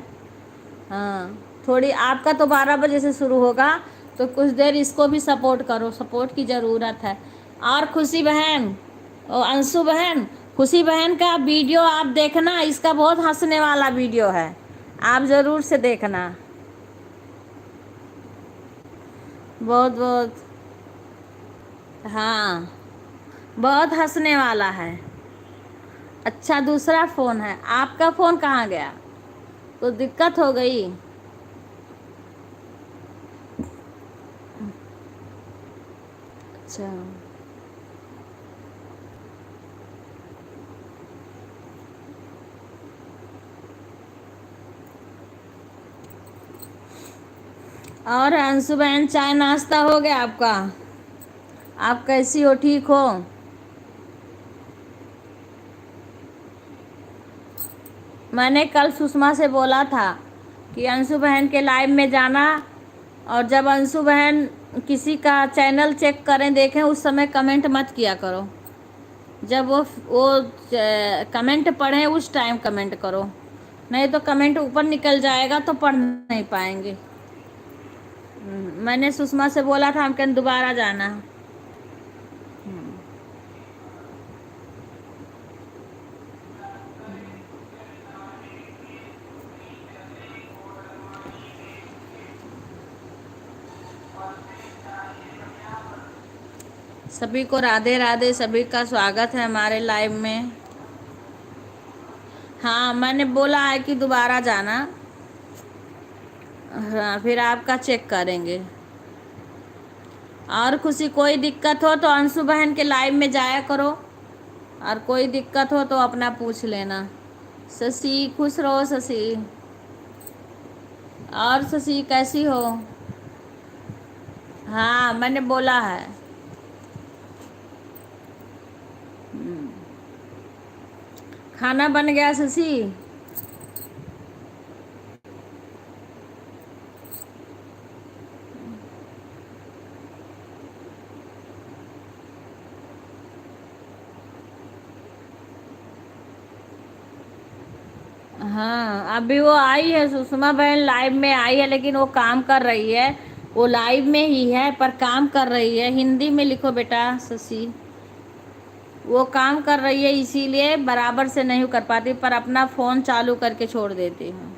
हाँ, थोड़ी आपका तो 12 बजे से शुरू होगा, तो कुछ देर इसको भी सपोर्ट करो, सपोर्ट की ज़रूरत है। और खुशी बहन और अंशु बहन, खुशी बहन का वीडियो आप देखना, इसका बहुत हंसने वाला वीडियो है, आप ज़रूर से देखना। बहुत बहुत, हाँ, बहुत हंसने वाला है। अच्छा, दूसरा फ़ोन है आपका? फ़ोन कहाँ गया? तो दिक्कत हो गई। अच्छा, और अंशु बहन, चाय नाश्ता हो गया आपका? आप कैसी हो, ठीक हो? मैंने कल सुषमा से बोला था कि अंशु बहन के लाइव में जाना, और जब अंशु बहन किसी का चैनल चेक करें देखें, उस समय कमेंट मत किया करो। जब वो कमेंट पढ़ें उस टाइम कमेंट करो, नहीं तो कमेंट ऊपर निकल जाएगा तो पढ़ नहीं पाएंगे। मैंने सुषमा से बोला था, हम कहीं दोबारा जाना। सभी को राधे राधे, सभी का स्वागत है हमारे लाइव में। हाँ, मैंने बोला है कि दोबारा जाना। हाँ, फिर आपका चेक करेंगे। और खुशी, कोई दिक्कत हो तो अंशु बहन के लाइव में जाया करो, और कोई दिक्कत हो तो अपना पूछ लेना। शशि, खुश रहो शशि। और शशि कैसी हो? हाँ, मैंने बोला है। खाना बन गया शशि? हाँ, अभी वो आई है, सुषमा बहन लाइव में आई है, लेकिन वो काम कर रही है, वो लाइव में ही है पर काम कर रही है। हिंदी में लिखो बेटा शशि। वो काम कर रही है इसीलिए बराबर से नहीं कर पाती, पर अपना फ़ोन चालू करके छोड़ देती हूँ।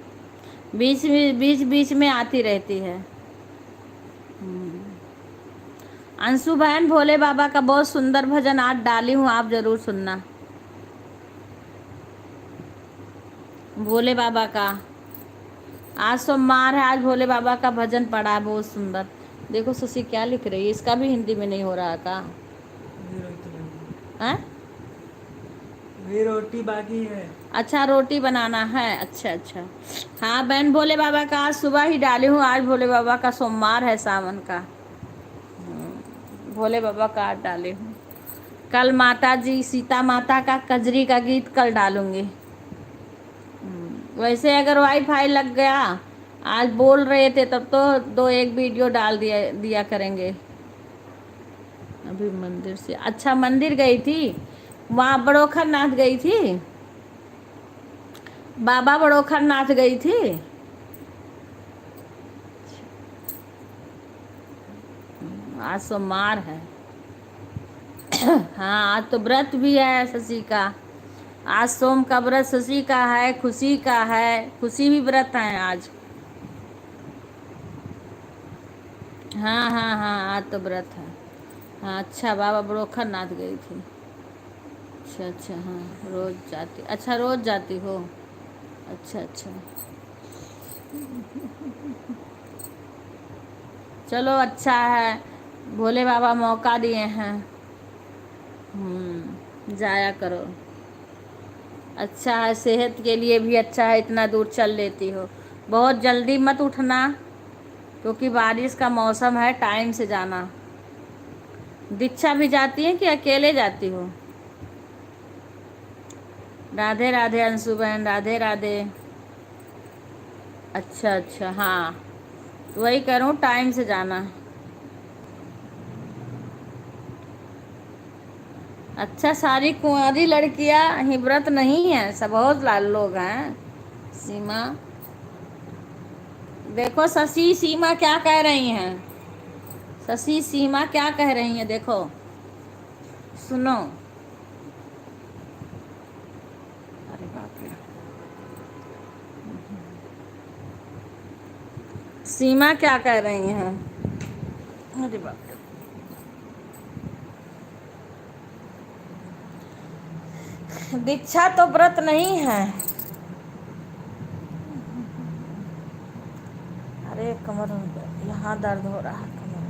बीच में आती रहती है। अंशु बहन, भोले बाबा का बहुत सुंदर भजन आज डाली हूँ, आप ज़रूर सुनना। भोले बाबा का आज सोमवार है, आज भोले बाबा का भजन पड़ा है बहुत सुंदर। देखो शशि क्या लिख रही है, इसका भी हिंदी में नहीं हो रहा का है? ये रोटी बाकी है। अच्छा रोटी बनाना है, अच्छा अच्छा। हाँ बहन, भोले बाबा का आज सुबह ही डाली हूँ। आज भोले बाबा का सोमवार है सावन का। भोले बाबा का आज डाली हूँ। कल माता जी सीता माता का कजरी का गीत कल डालूंगी। वैसे अगर वाईफाई लग गया, आज बोल रहे थे तब तो 2-1 वीडियो डाल दिया करेंगे। अभी मंदिर से, अच्छा मंदिर गई थी, वहाँ बड़ोखर नाथ गई थी, बाबा बड़ोखर नाथ गई थी। आज सोमवार है। हाँ आज तो व्रत भी है शशि का। आज सोम का व्रत शशि का है, खुशी का है, खुशी भी व्रत है आज। हाँ हाँ हाँ आज तो व्रत है। हाँ अच्छा, बाबा बड़ोखर नाथ गई थी। अच्छा अच्छा, हाँ रोज जाती, अच्छा रोज जाती हो, अच्छा अच्छा। चलो अच्छा है, भोले बाबा मौका दिए हैं। जाया करो, अच्छा है, सेहत के लिए भी अच्छा है, इतना दूर चल लेती हो। बहुत जल्दी मत उठना क्योंकि बारिश का मौसम है, टाइम से जाना। दीक्षा भी जाती है कि अकेले जाती हो? राधे राधे अंशु बहन, राधे राधे। अच्छा अच्छा, हाँ वही कह रहा हूँ, टाइम से जाना। अच्छा सारी कुंवारी लड़कियां ही व्रत नहीं है, सब बहुत लाल लोग हैं। सीमा देखो, शशि सीमा क्या कह रही हैं, शशि सीमा क्या कह रही हैं, देखो सुनो। अरे बाप रे, सीमा क्या कह रही हैं? अरे बाप रे, दीक्षा तो व्रत नहीं है। अरे कमर में यहाँ दर्द हो रहा है, कमर।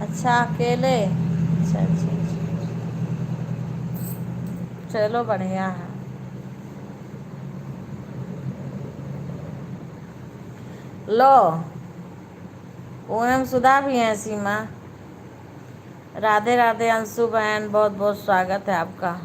अच्छा अकेले, अच्छा अच्छा अच्छा। चलो बढ़िया है। लो पूनम सुधा भी हैं सीमा। राधे राधे अंशु बहन, बहुत बहुत स्वागत है आपका।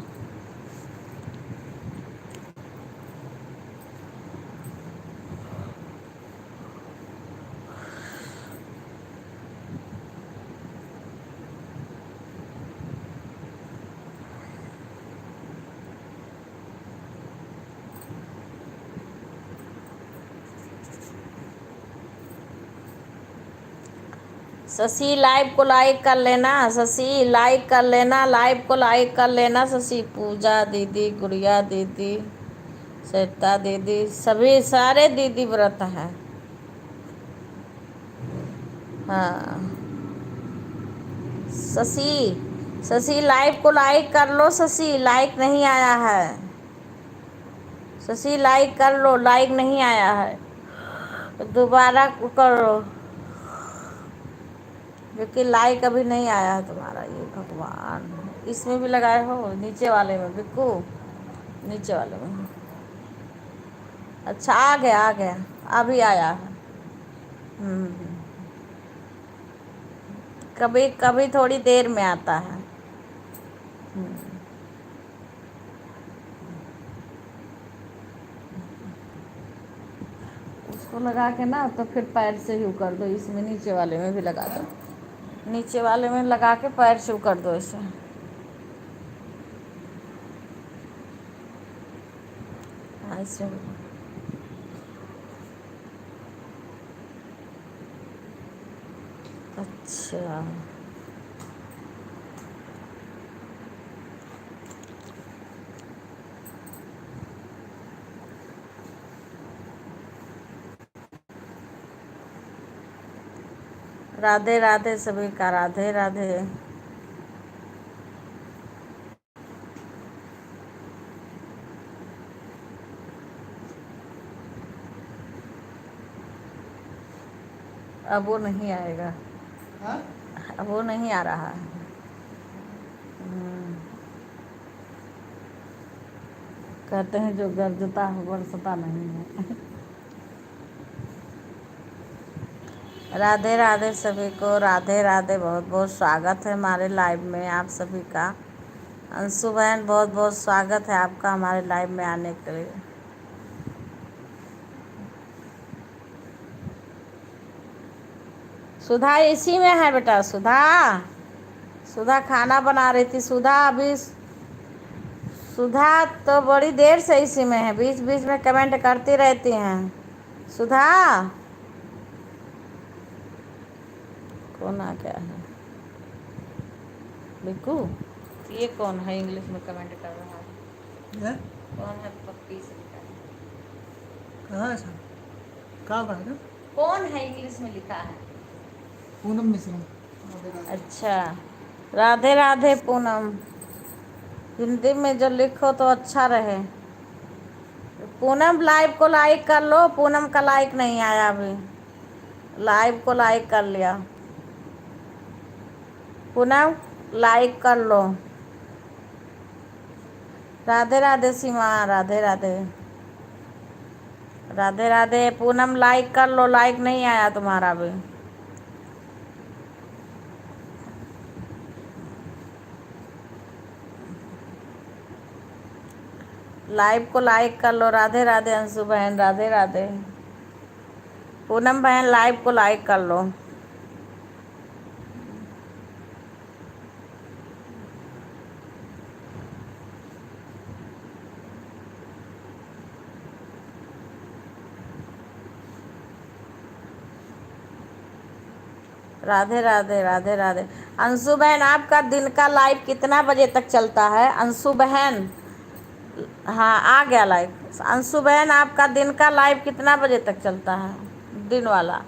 शशि लाइव को लाइक कर लेना, शशि लाइक कर लेना, लाइव को लाइक कर लेना शशि। पूजा दीदी, गुड़िया दीदी, सरिता दीदी, सभी सारे दीदी व्रत हैं। हाँ शशि, शशि लाइव को लाइक कर लो, शशि लाइक नहीं आया है, शशि लाइक कर लो, लाइक नहीं आया है, दोबारा करो क्योंकि लाइक अभी नहीं आया है तुम्हारा। ये भगवान, इसमें भी लगाए हो, नीचे वाले में बिक्कू, नीचे वाले में। अच्छा आ गया आ गया, अभी आया है। कभी कभी थोड़ी देर में आता है। उसको लगा के ना तो फिर पैर से ही कर दो, इसमें नीचे वाले में भी लगा दो, नीचे वाले में लगा के पैर से कर दो इसे। हाँ इसमें अच्छा, राधे राधे सभी का, राधे राधे। अब वो नहीं आएगा, हाँ अब वो नहीं आ रहा है। कहते हैं जो गरजता है बरसता नहीं है। राधे राधे सभी को, राधे राधे। बहुत बहुत स्वागत है हमारे लाइव में आप सभी का। अंशु बहन बहुत बहुत स्वागत है आपका हमारे लाइव में आने के लिए। सुधा इसी में है बेटा, सुधा, सुधा खाना बना रही थी। सुधा अभी, सुधा तो बड़ी देर से इसी में है, बीच बीच में कमेंट करती रहती हैं। सुधा कौन आ गया है? बिकू, ये कौन है इंग्लिश में कमेंट कर रहा है? है? कौन है पप्पी से लिखा है? कहाँ है सर? कहाँ पढ़ा था? कौन है इंग्लिश में लिखा है? पूनम मिश्रा। अच्छा, राधे राधे पूनम। हिंदी में जो लिखो तो अच्छा रहे। पूनम लाइव को लाइक कर लो, पूनम का लाइक नहीं आया अभी। लाइव को लाइक कर लिया, पूनम लाइक कर लो। राधे राधे सीमा, राधे राधे, राधे राधे पूनम लाइक कर लो, लाइक नहीं आया तुम्हारा अभी। लाइव को लाइक कर लो। राधे राधे अंशु बहन, राधे राधे। पूनम बहन लाइव को लाइक कर लो। राधे राधे, राधे राधे। अंशु बहन आपका दिन का लाइव कितना बजे तक चलता है? अंशु बहन, हाँ आ गया लाइव। अंशु बहन आपका दिन का लाइव कितना बजे तक चलता है, दिन वाला?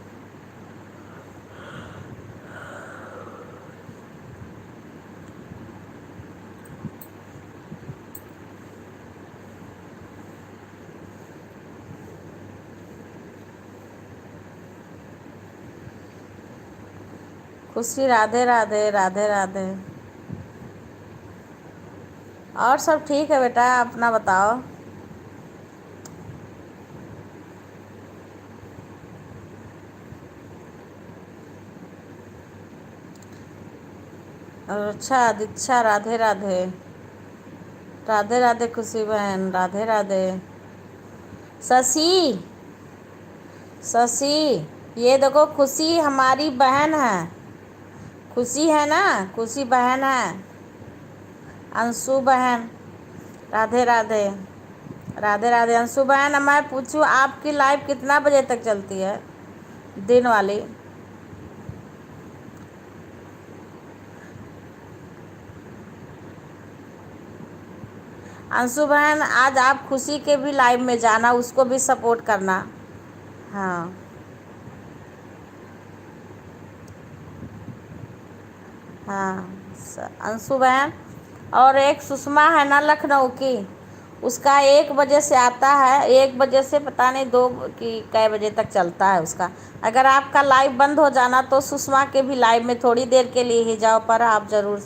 खुशी, राधे राधे, राधे राधे। और सब ठीक है बेटा, अपना बताओ। और अच्छा दीक्षा, राधे राधे, राधे राधे खुशी बहन, राधे राधे। शशि, शशि ये देखो खुशी हमारी बहन है, खुशी है ना, खुशी बहन है। अंशु बहन, राधे राधे, राधे राधे। अंशु बहन मैं पूछूं आपकी लाइव कितना बजे तक चलती है, दिन वाली? अंशु बहन आज आप खुशी के भी लाइव में जाना, उसको भी सपोर्ट करना। हाँ हाँ अंशु बहन। और एक सुषमा है ना लखनऊ की, उसका 1 बजे से आता है, 1 बजे से पता नहीं 2 की कै बजे तक चलता है उसका। अगर आपका लाइव बंद हो जाना तो सुषमा के भी लाइव में थोड़ी देर के लिए ही जाओ, पर आप ज़रूर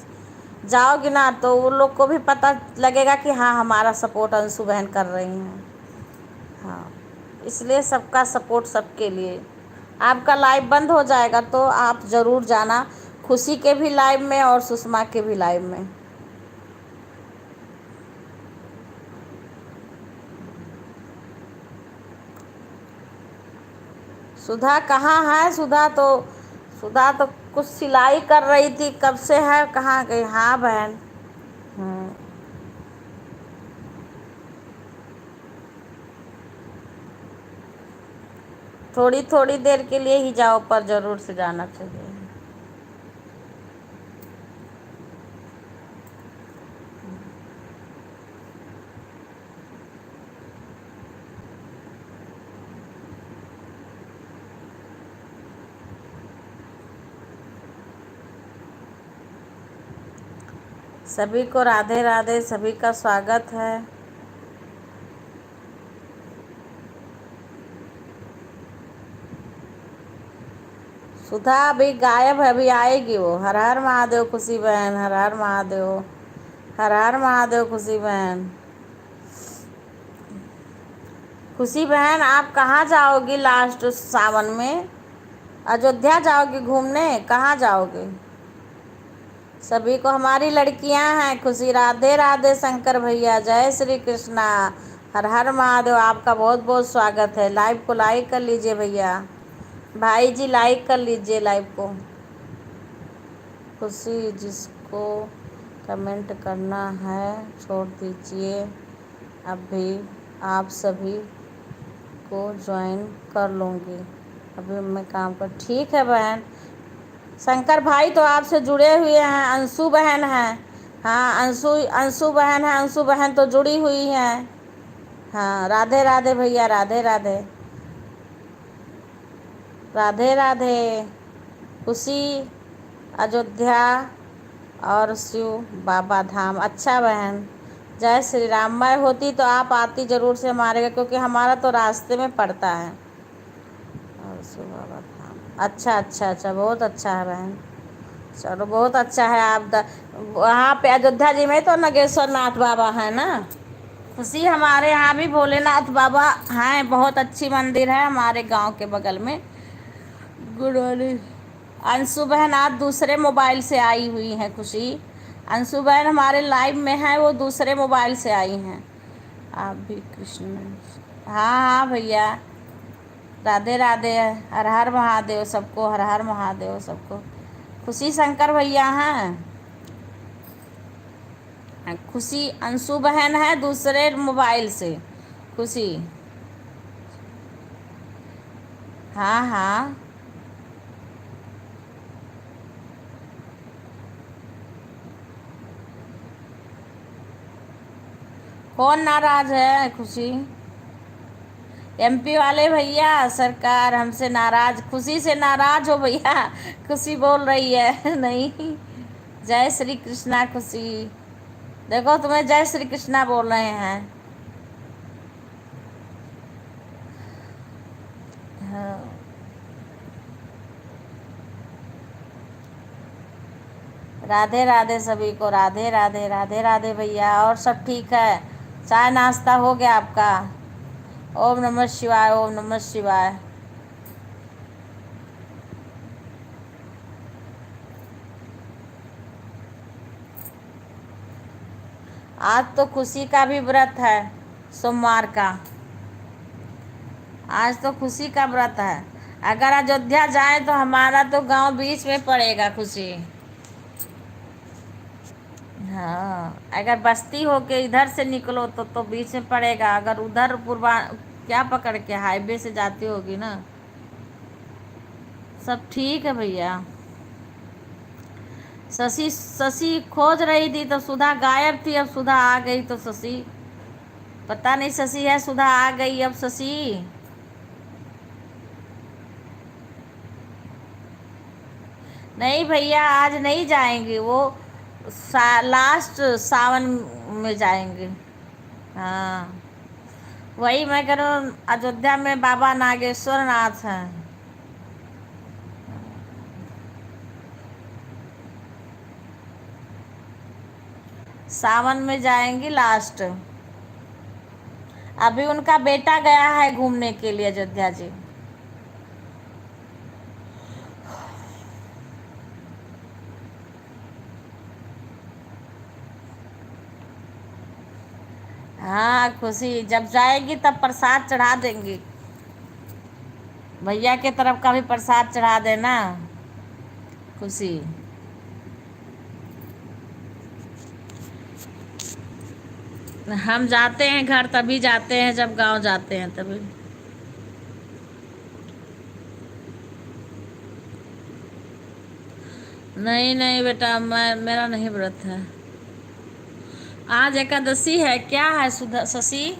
जाओगे ना तो उन लोग को भी पता लगेगा कि हाँ हमारा सपोर्ट अंशु बहन कर रही हैं। हाँ, इसलिए सबका सपोर्ट सबके लिए। आपका लाइव बंद हो जाएगा तो आप ज़रूर जाना, खुशी के भी लाइव में और सुषमा के भी लाइव में। सुधा कहाँ है? सुधा तो कुछ सिलाई कर रही थी, कब से है, कहाँ गई? हाँ बहन। थोड़ी थोड़ी देर के लिए ही जाओ, पर ज़रूर से जाना चाहिए। सभी को राधे राधे, सभी का स्वागत है। सुधा अभी गायब है, अभी आएगी वो। हर हर महादेव खुशी बहन, हर हर महादेव, हर हर महादेव खुशी बहन। खुशी बहन, आप कहाँ जाओगी लास्ट सावन में? अयोध्या जाओगी घूमने? कहाँ जाओगे? सभी को हमारी लड़कियां हैं खुशी, राधे राधे। शंकर भैया जय श्री कृष्णा, हर हर महादेव। आपका बहुत बहुत स्वागत है। लाइव को लाइक कर लीजिए भैया, भाई जी लाइक कर लीजिए लाइव को। खुशी, जिसको कमेंट करना है छोड़ दीजिए, अभी आप सभी को ज्वाइन कर लूँगी, अभी मैं काम कर। ठीक है बहन। शंकर भाई तो आपसे जुड़े हुए हैं, अंशु बहन हैं। हाँ, अंशु बहन है, अंशु बहन तो जुड़ी हुई हैं। हाँ, राधे राधे भैया, राधे राधे, राधे राधे। खुशी, अयोध्या और शिव बाबा धाम। अच्छा बहन, जय श्री राम। मैं होती तो आप आती ज़रूर से हमारे घर, क्योंकि हमारा तो रास्ते में पड़ता है। और शिव बाबा धाम, अच्छा अच्छा अच्छा, बहुत अच्छा है बहन। चलो बहुत अच्छा है। आप वहाँ पे अयोध्या जी में तो नागेश्वर नाथ बाबा है ना। खुशी, हमारे यहाँ भी भोलेनाथ बाबा हैं, बहुत अच्छी मंदिर है हमारे गांव के बगल में। Good morning. अंशु बहन आप दूसरे मोबाइल से आई हुई हैं। खुशी, अंशु बहन हमारे लाइव में है, वो दूसरे मोबाइल से आई हैं। आप भी कृष्ण। हाँ हाँ भैया, राधे राधे, हर हर महादेव सबको, हर हर महादेव सबको। खुशी शंकर भैया हैं। खुशी अंशु बहन है दूसरे मोबाइल से। खुशी, हाँ हाँ। कौन नाराज है? खुशी, एमपी वाले भैया सरकार हमसे नाराज, खुशी से नाराज हो भैया? खुशी बोल रही है नहीं। जय श्री कृष्णा। खुशी देखो, तुम्हें जय श्री कृष्णा बोल रहे हैं। हाँ। राधे राधे सभी को, राधे राधे, राधे राधे भैया। और सब ठीक है? चाय नाश्ता हो गया आपका? ओम नमः शिवाय, ओम नमः शिवाय। आज तो खुशी का भी व्रत है, सोमवार का। आज तो खुशी का व्रत है। अगर अयोध्या जाए तो हमारा तो गांव बीच में पड़ेगा खुशी। हाँ, अगर बस्ती होके इधर से निकलो तो बीच में पड़ेगा। अगर उधर पूर्वा क्या पकड़ के हाईवे से जाती होगी ना। सब ठीक है भैया। शशि, शशि खोज रही थी तो सुधा गायब थी, अब सुधा आ गई तो शशि, पता नहीं शशि है, सुधा आ गई अब शशि। नहीं भैया, आज नहीं जाएंगे वो, लास्ट सावन में जाएंगे। हाँ, वही मैं कह रहा हूँ, अयोध्या में बाबा नागेश्वर नाथ हैं। सावन में जाएंगी लास्ट। अभी उनका बेटा गया है घूमने के लिए अयोध्या जी। हाँ खुशी, जब जाएगी तब प्रसाद चढ़ा देंगी। भैया के तरफ का भी प्रसाद चढ़ा देना खुशी। हम जाते हैं घर तभी जाते हैं जब गांव जाते हैं तभी। नहीं नहीं बेटा, मेरा नहीं व्रत है। आज एकादशी है क्या है सुधा शशि?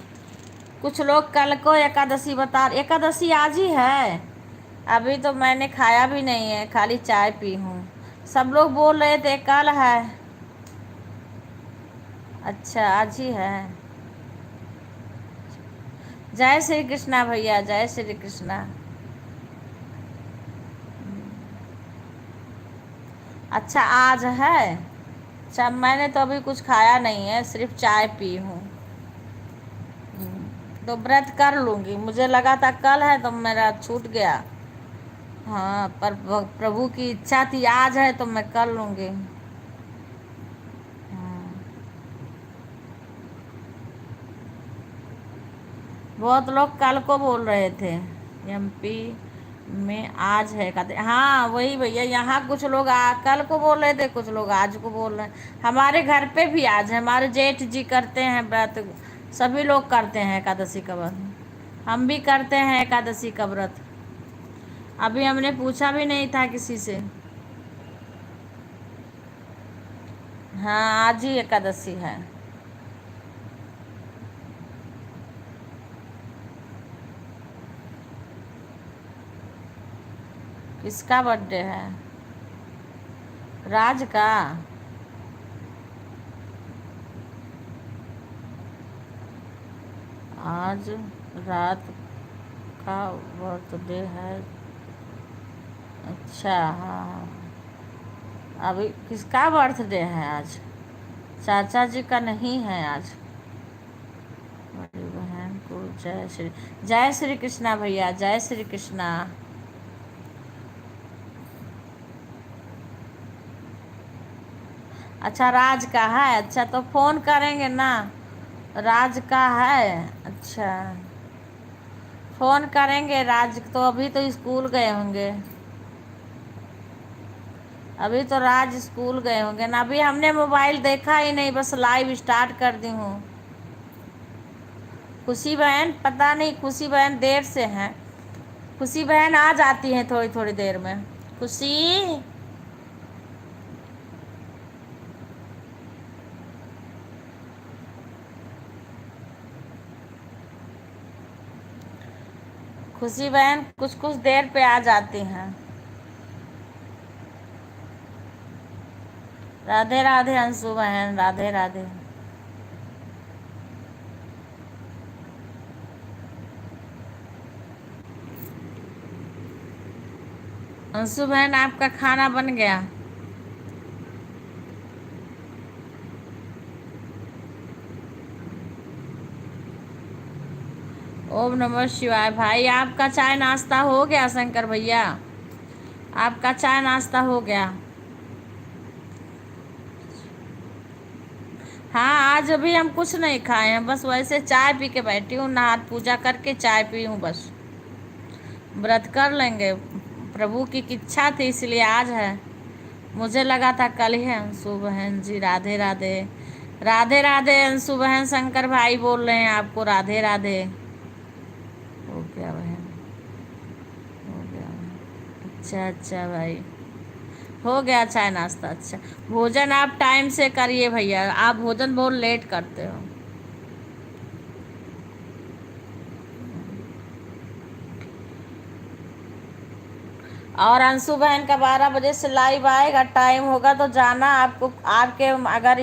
कुछ लोग कल को एकादशी बता, एकादशी आज ही है? अभी तो मैंने खाया भी नहीं है, खाली चाय पी हूँ। सब लोग बोल रहे थे कल है। अच्छा, आज ही है। जय श्री कृष्णा भैया, जय श्री कृष्णा। अच्छा, आज है। अच्छा, मैंने तो अभी कुछ खाया नहीं है, सिर्फ चाय पी हूँ। तो व्रत कर लूँगी, मुझे लगा था कल है तो मेरा छूट गया। हाँ, पर प्रभु की इच्छा थी आज है तो मैं कर लूँगी। हाँ। बहुत लोग कल को बोल रहे थे एमपी में आज है कहते। हाँ वही भैया, यहाँ कुछ लोग कल को बोल रहे थे, कुछ लोग आज को बोल रहे हैं। हमारे घर पे भी आज है, हमारे जेठ जी करते हैं व्रत, सभी लोग करते हैं एकादशी का व्रत। हम भी करते हैं एकादशी का व्रत। अभी हमने पूछा भी नहीं था किसी से। हाँ, आज ही एकादशी है। किसका बर्थडे है? राज का। आज रात का बर्थडे है। अच्छा, हाँ। अभी किसका बर्थडे है आज? चाचा जी का नहीं है आज। बड़ी बहन को जय श्री कृष्णा भैया, जय श्री कृष्णा। अच्छा, राज का है। अच्छा, तो फोन करेंगे ना। राज का है। अच्छा, फोन करेंगे। राज तो अभी तो स्कूल गए होंगे। अभी तो राज स्कूल गए होंगे ना। अभी हमने मोबाइल देखा ही नहीं, बस लाइव स्टार्ट कर दी हूँ। खुशी बहन पता नहीं, खुशी बहन देर से हैं। खुशी बहन आ जाती हैं थोड़ी थोड़ी देर में। खुशी, खुशी बहन कुछ कुछ देर पे आ जाती हैं। राधे राधे अंशु बहन, राधे राधे। अंशु बहन आपका खाना बन गया? ओम नमः शिवाय। भाई आपका चाय नाश्ता हो गया? शंकर भैया आपका चाय नाश्ता हो गया? हाँ, आज अभी हम कुछ नहीं खाए हैं, बस वैसे चाय पी के बैठी हूँ, नहा पूजा करके चाय पी हूँ बस। व्रत कर लेंगे, प्रभु की इच्छा थी इसलिए आज है। मुझे लगा था कल ही है। अंशु बहन जी राधे राधे। राधे राधे अंशु बहन, शंकर भाई बोल रहे हैं आपको राधे राधे। हो गया बहन, हो गया बहन। अच्छा अच्छा भाई, हो गया चाय नाश्ता। अच्छा, भोजन आप टाइम से करिए भैया, आप भोजन बहुत लेट करते हो। और अंशु बहन का 12 बजे से लाइव आएगा, टाइम होगा तो जाना। आपको आपके अगर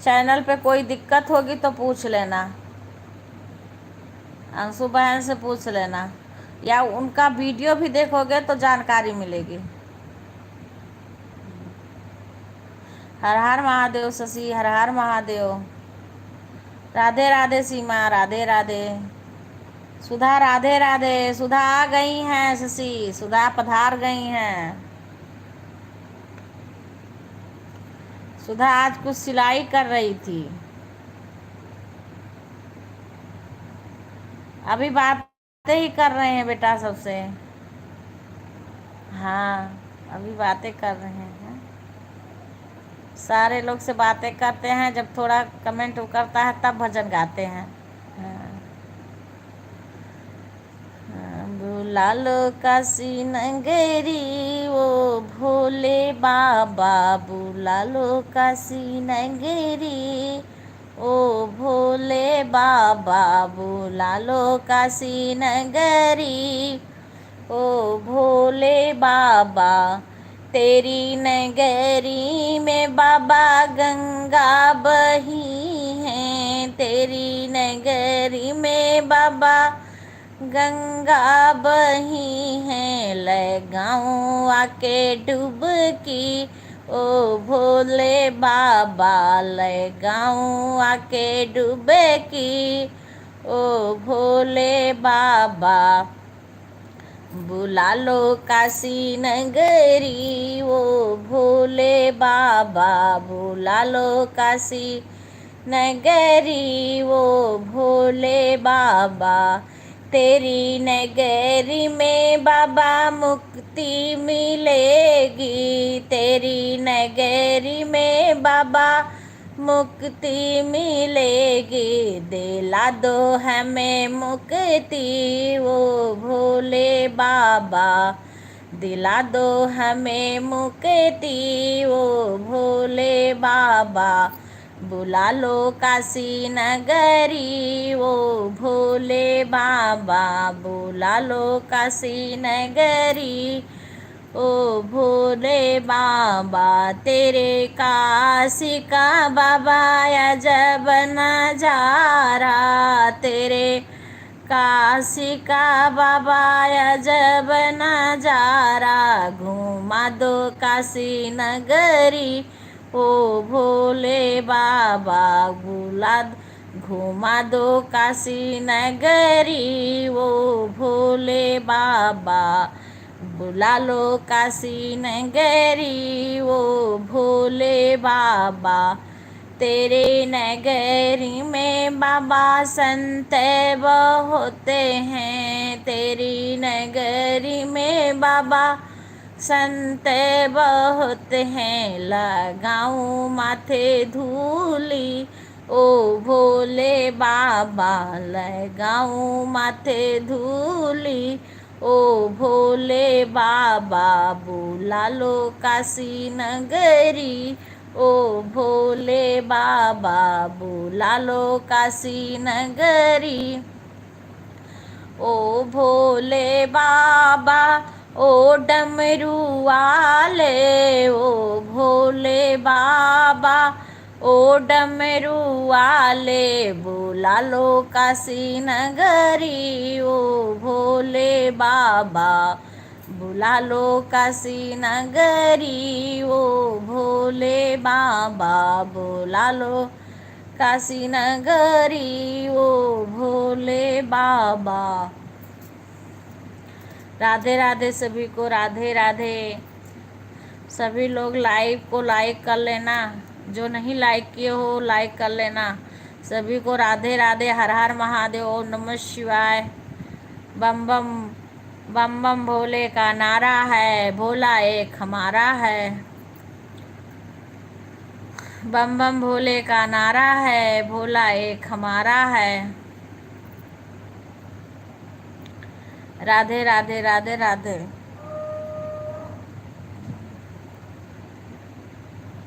चैनल पे कोई दिक्कत होगी तो पूछ लेना, अंशु बहन से पूछ लेना, या उनका वीडियो भी देखोगे तो जानकारी मिलेगी। हर हर महादेव शशि, हर हर महादेव। राधे राधे सीमा, राधे राधे। सुधा राधे राधे। सुधा आ गई हैं शशि, सुधा पधार गई हैं। सुधा आज कुछ सिलाई कर रही थी। अभी बातें ही कर रहे हैं बेटा सबसे। हाँ, अभी बातें कर रहे हैं। सारे लोग से बातें करते हैं, जब थोड़ा कमेंट करता है तब भजन गाते हैं। हाँ। बुला लो काशी नगरी, वो भोले बाबा बुला लो काशी नगरी, ओ भोले बाबा बुला लो काशी नगरी, ओ भोले बाबा तेरी नगरी में बाबा गंगा बही तेरी नगरी में बाबा गंगा बही है, लगाऊं आके डुबकी ओ भोले बाबा, लगाऊं आके डुबकी ओ भोले बाबा। बुला लो काशी नगरी ओ भोले बाबा, बुला लो काशी नगरी वो भोले बाबा। तेरी नगरी में बाबा मुक्ति मिलेगी, तेरी नगरी में बाबा मुक्ति मिलेगी। दिला दो हमें मुक्ति वो भोले बाबा, दिला दो हमें मुक्ति वो भोले बाबा। बुला लो काशी नगरी वो भोले बाबा, बुला लो काशी नगरी ओ भोले बाबा। तेरे काशी का बाबा अजब नजारा, तेरे काशी का बाबा अजब नजारा। घुमा दो काशी नगरी ओ भोले बाबा, घुमा दो काशी नगरी ओ भोले बाबा। बुला लो काशी नगरी ओ भोले बाबा। तेरे नगरी में बाबा संत बहुत हैं, तेरी नगरी में बाबा संत बहुत हैं। लगाऊं माथे धूली ओ भोले बाबा, लगाऊं माथे धूली ओ भोले बाबा। बुला लो काशी नगरी ओ भोले बाबा, बुला लो काशी नगरी ओ भोले बाबा। ओ डमरू वाले ओ भोले बाबा, ओ डमरू वाले बुला लो काशी नगरी ओ भोले बाबा, बुला लो काशी नगरी ओ भोले बाबा, बुला लो काशी नगरी ओ भोले बाबा। राधे राधे सभी को, राधे राधे। सभी लोग लाइव को लाइक कर लेना, जो नहीं लाइक किए हो लाइक कर लेना। सभी को राधे राधे, हर हर महादेव, ओम नमः शिवाय। बम बम बम बम भोले का नारा है, भोला एक हमारा है। बम बम भोले का नारा है, भोला एक हमारा है। राधे राधे राधे राधे,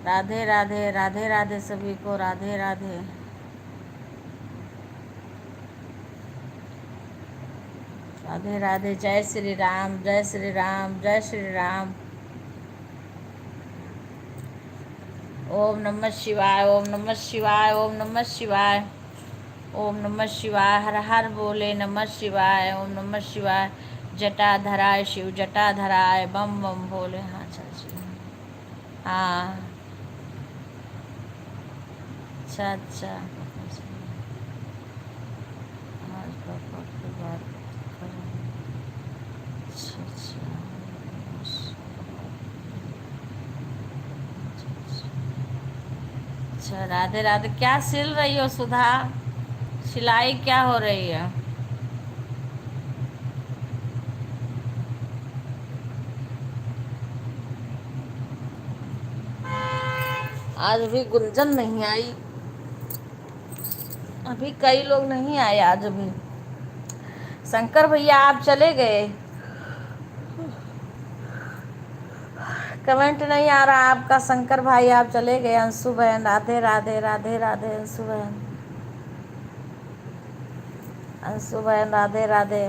राधे राधे राधे राधे सभी को, राधे राधे। राधे राधे। जय श्री राम, जय श्री राम, जय श्री राम। ओम नमः शिवाय, ओम नमः शिवाय, ओम नमः शिवाय, ओम नमः शिवाय। हर हर बोले नमः शिवाय, ओम नमः शिवाय। जटाधराय शिव जटाधराय, बम बम भोले। हाँ चाची, हाँ अच्छा अच्छा। आज पापा की बात करें। अच्छा अच्छा अच्छा। राधे राधे। क्या सिल रही हो सुधा? सिलाई क्या हो रही है? आज भी गुंजन नहीं आई, अभी कई लोग नहीं आए आज भी। शंकर भैया आप चले गए, कमेंट नहीं आ रहा आपका। शंकर भाई आप चले गए। अंशु बहन राधे राधे, राधे राधे अंशु बहन, अंशु बहन राधे राधे।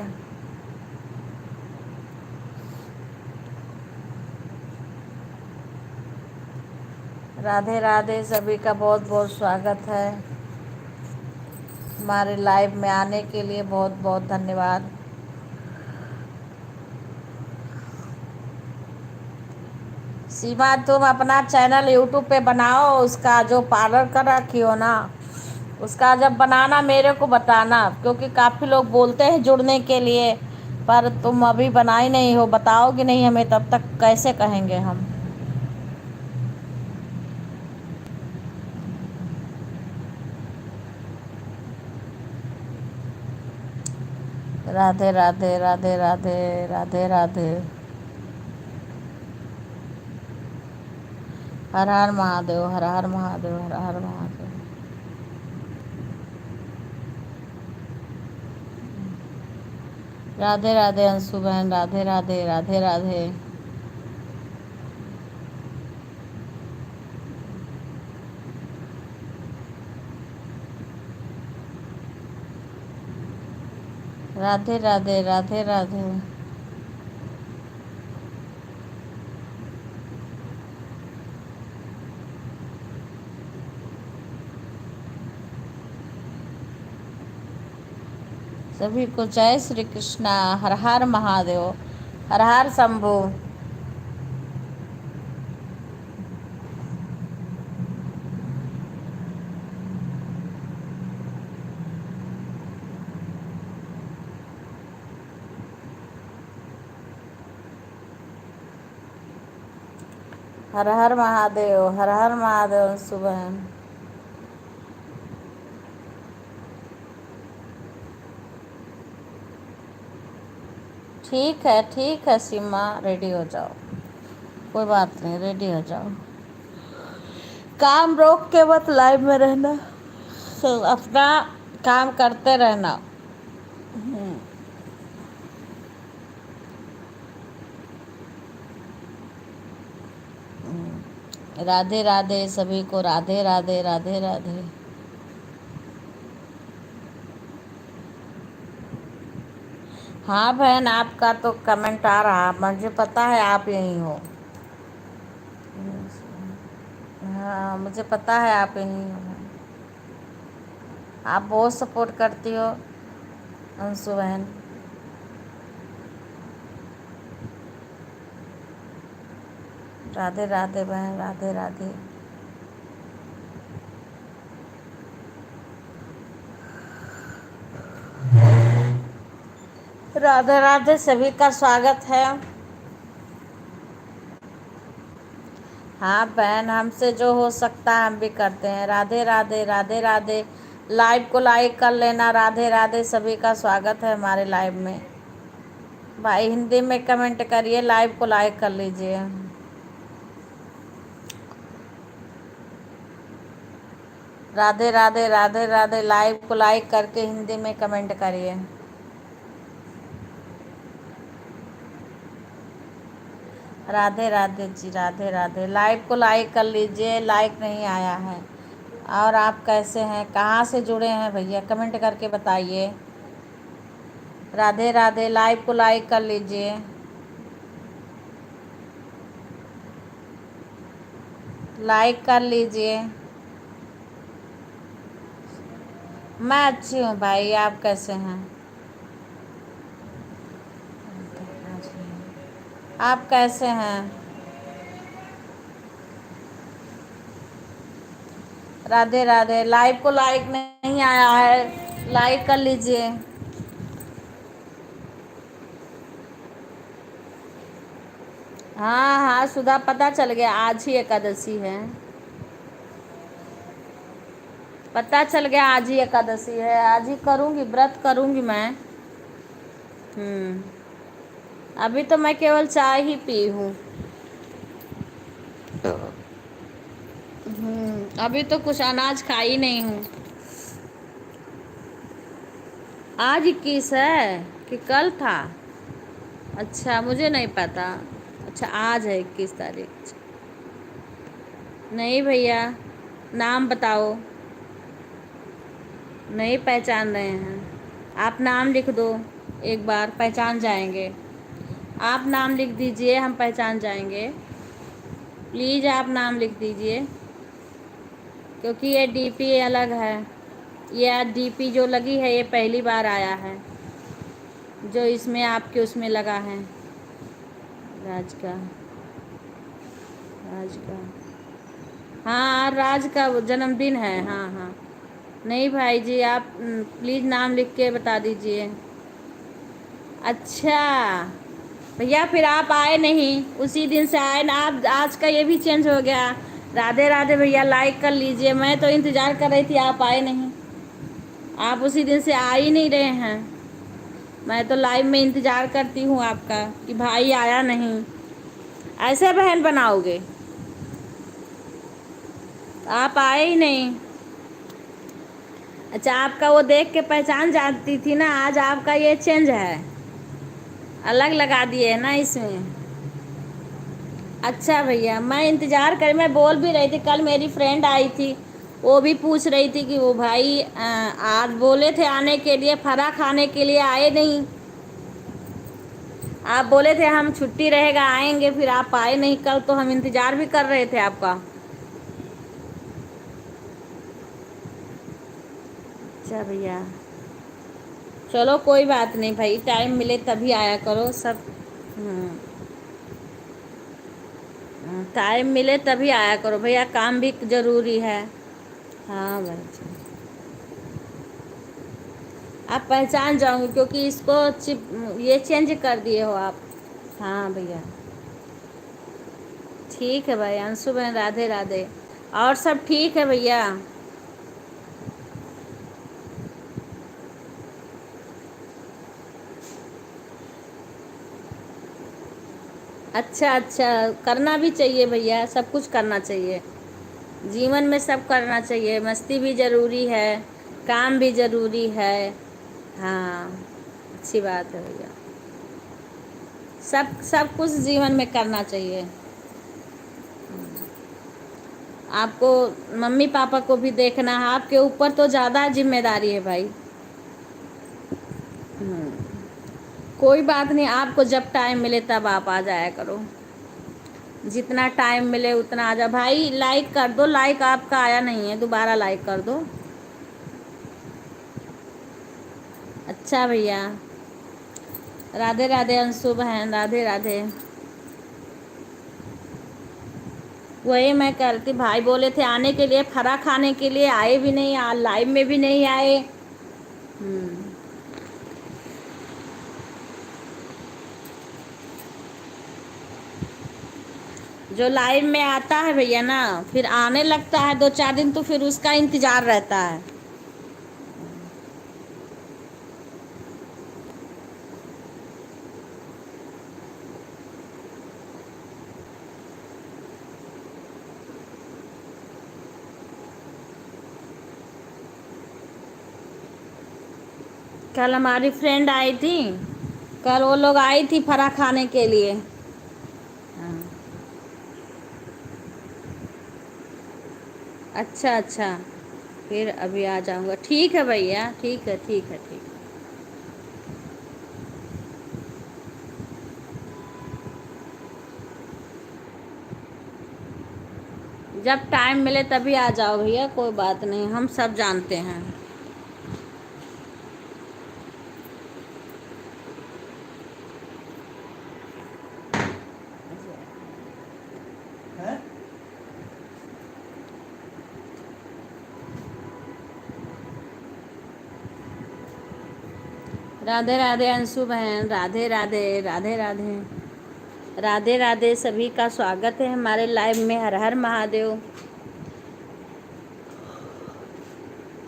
राधे राधे, सभी का बहुत बहुत स्वागत है। हमारे लाइव में आने के लिए बहुत बहुत धन्यवाद। सीमा, तुम अपना चैनल यूट्यूब पे बनाओ, उसका जो पार्लर कर रखी हो ना, उसका जब बनाना मेरे को बताना, क्योंकि काफ़ी लोग बोलते हैं जुड़ने के लिए, पर तुम अभी बनाई नहीं हो, बताओगे नहीं हमें, तब तक कैसे कहेंगे हम। राधे राधे राधे राधे राधे राधे। हर हर महादेव, हर हर महादेव, हर हर महादेव। राधे राधे अंशु बहन, राधे राधे राधे राधे। राधे राधे राधे राधे। सभी को जय श्री कृष्णा, हर हर महादेव, हर हर शंभू। हर हर महादेव, हर हर महादेव अंशु बहन। ठीक है सीमा, रेडी हो जाओ, कोई बात नहीं, रेडी हो जाओ। काम रोक के मत लाइव में रहना, तो अपना काम करते रहना। राधे राधे सभी को, राधे राधे राधे राधे। हाँ बहन, आपका तो कमेंट आ रहा, मुझे पता है आप यहीं हो। हाँ मुझे पता है आप यहीं हो। आप बहुत सपोर्ट करती हो अंशु बहन। राधे राधे बहन, राधे राधे। राधे राधे सभी का स्वागत है। हाँ बहन, हमसे जो हो सकता है हम भी करते हैं। राधे राधे राधे राधे। लाइव को लाइक कर लेना। राधे राधे सभी का स्वागत है हमारे लाइव में। भाई हिंदी में कमेंट करिए, लाइव को लाइक कर लीजिए। राधे राधे राधे राधे। लाइव को लाइक करके हिंदी में कमेंट करिए। राधे राधे जी, राधे राधे। लाइव को लाइक कर लीजिए, लाइक नहीं आया है। और आप कैसे हैं, कहाँ से जुड़े हैं भैया, कमेंट करके बताइए। राधे राधे। लाइव को लाइक कर लीजिए, लाइक कर लीजिए। मैं अच्छी हूँ भाई, आप कैसे हैं, आप कैसे हैं। राधे राधे। लाइव को लाइक नहीं आया है, लाइक कर लीजिए। हाँ हाँ सुधा, पता चल गया, आज ही एकादशी है। पता चल गया आज ही एकादशी है, आज ही करूँगी, व्रत करूँगी मैं। अभी तो मैं केवल चाय ही पी हूँ। अभी तो कुछ अनाज खाई नहीं हूँ। आज 21 है कि कल था? अच्छा मुझे नहीं पता। अच्छा आज है 21 तारीख। नहीं भैया, नाम बताओ। नहीं पहचान रहे हैं। आप नाम लिख दो, एक बार पहचान जाएंगे। आप नाम लिख दीजिए, हम पहचान जाएंगे। प्लीज़ आप नाम लिख दीजिए, क्योंकि ये डीपी अलग है, ये डीपी जो लगी है ये पहली बार आया है, जो इसमें आपके उसमें लगा है। राज का, राज का, हाँ राज का वो जन्मदिन है। हाँ हाँ, नहीं भाई जी, आप प्लीज़ नाम लिख के बता दीजिए। अच्छा भैया, फिर आप आए नहीं, उसी दिन से आए ना आप। आज का ये भी चेंज हो गया। राधे राधे भैया, लाइक कर लीजिए। मैं तो इंतज़ार कर रही थी, आप आए नहीं। आप उसी दिन से आ ही नहीं रहे हैं। मैं तो लाइव में इंतज़ार करती हूँ आपका कि भाई आया नहीं। ऐसे बहन बनाओगे? आप आए ही नहीं। अच्छा, आपका वो देख के पहचान जाती थी ना, आज आपका ये चेंज है, अलग लगा दिए है ना इसमें। अच्छा भैया, मैं इंतज़ार कर, मैं बोल भी रही थी, कल मेरी फ्रेंड आई थी, वो भी पूछ रही थी कि वो भाई आज बोले थे आने के लिए, फरा खाने के लिए, आए नहीं। आप बोले थे हम छुट्टी रहेगा आएंगे, फिर आप आए नहीं। कल तो हम इंतज़ार भी कर रहे थे आपका। अच्छा भैया, चलो कोई बात नहीं भाई, टाइम मिले तभी आया करो सब। टाइम मिले तभी आया करो भैया, काम भी ज़रूरी है। हाँ भाई जी, आप पहचान जाओगे क्योंकि इसको चिप ये चेंज कर दिए हो आप। हाँ भैया, ठीक है भाई। अंशु बहन राधे राधे। और सब ठीक है भैया? अच्छा अच्छा, करना भी चाहिए भैया, सब कुछ करना चाहिए जीवन में, सब करना चाहिए। मस्ती भी ज़रूरी है, काम भी ज़रूरी है। हाँ, अच्छी बात है भैया, सब सब कुछ जीवन में करना चाहिए। आपको मम्मी पापा को भी देखना है, आपके ऊपर तो ज़्यादा जिम्मेदारी है भाई। कोई बात नहीं, आपको जब टाइम मिले तब आप आ जाया करो, जितना टाइम मिले उतना आ जा भाई। लाइक कर दो, लाइक आपका आया नहीं है, दोबारा लाइक कर दो। अच्छा भैया, राधे राधे अंशु बहन, राधे राधे। वही मैं कह रही थी, भाई बोले थे आने के लिए, फरा खाने के लिए, आए भी नहीं, लाइव में भी नहीं आए। जो लाइव में आता है भैया ना, फिर आने लगता है 2-4 दिन, तो फिर उसका इंतज़ार रहता है। कल हमारी फ्रेंड आई थी, कल वो लोग आई थी फरा खाने के लिए। हाँ। अच्छा अच्छा, फिर अभी आ जाऊँगा। ठीक है भैया, ठीक है ठीक है ठीक है। जब टाइम मिले तभी आ जाओ भैया, कोई बात नहीं, हम सब जानते हैं। हैं? राधे राधे अंशु बहन, राधे राधे, राधे राधे, राधे राधे। सभी का स्वागत है हमारे लाइव में। हर हर महादेव।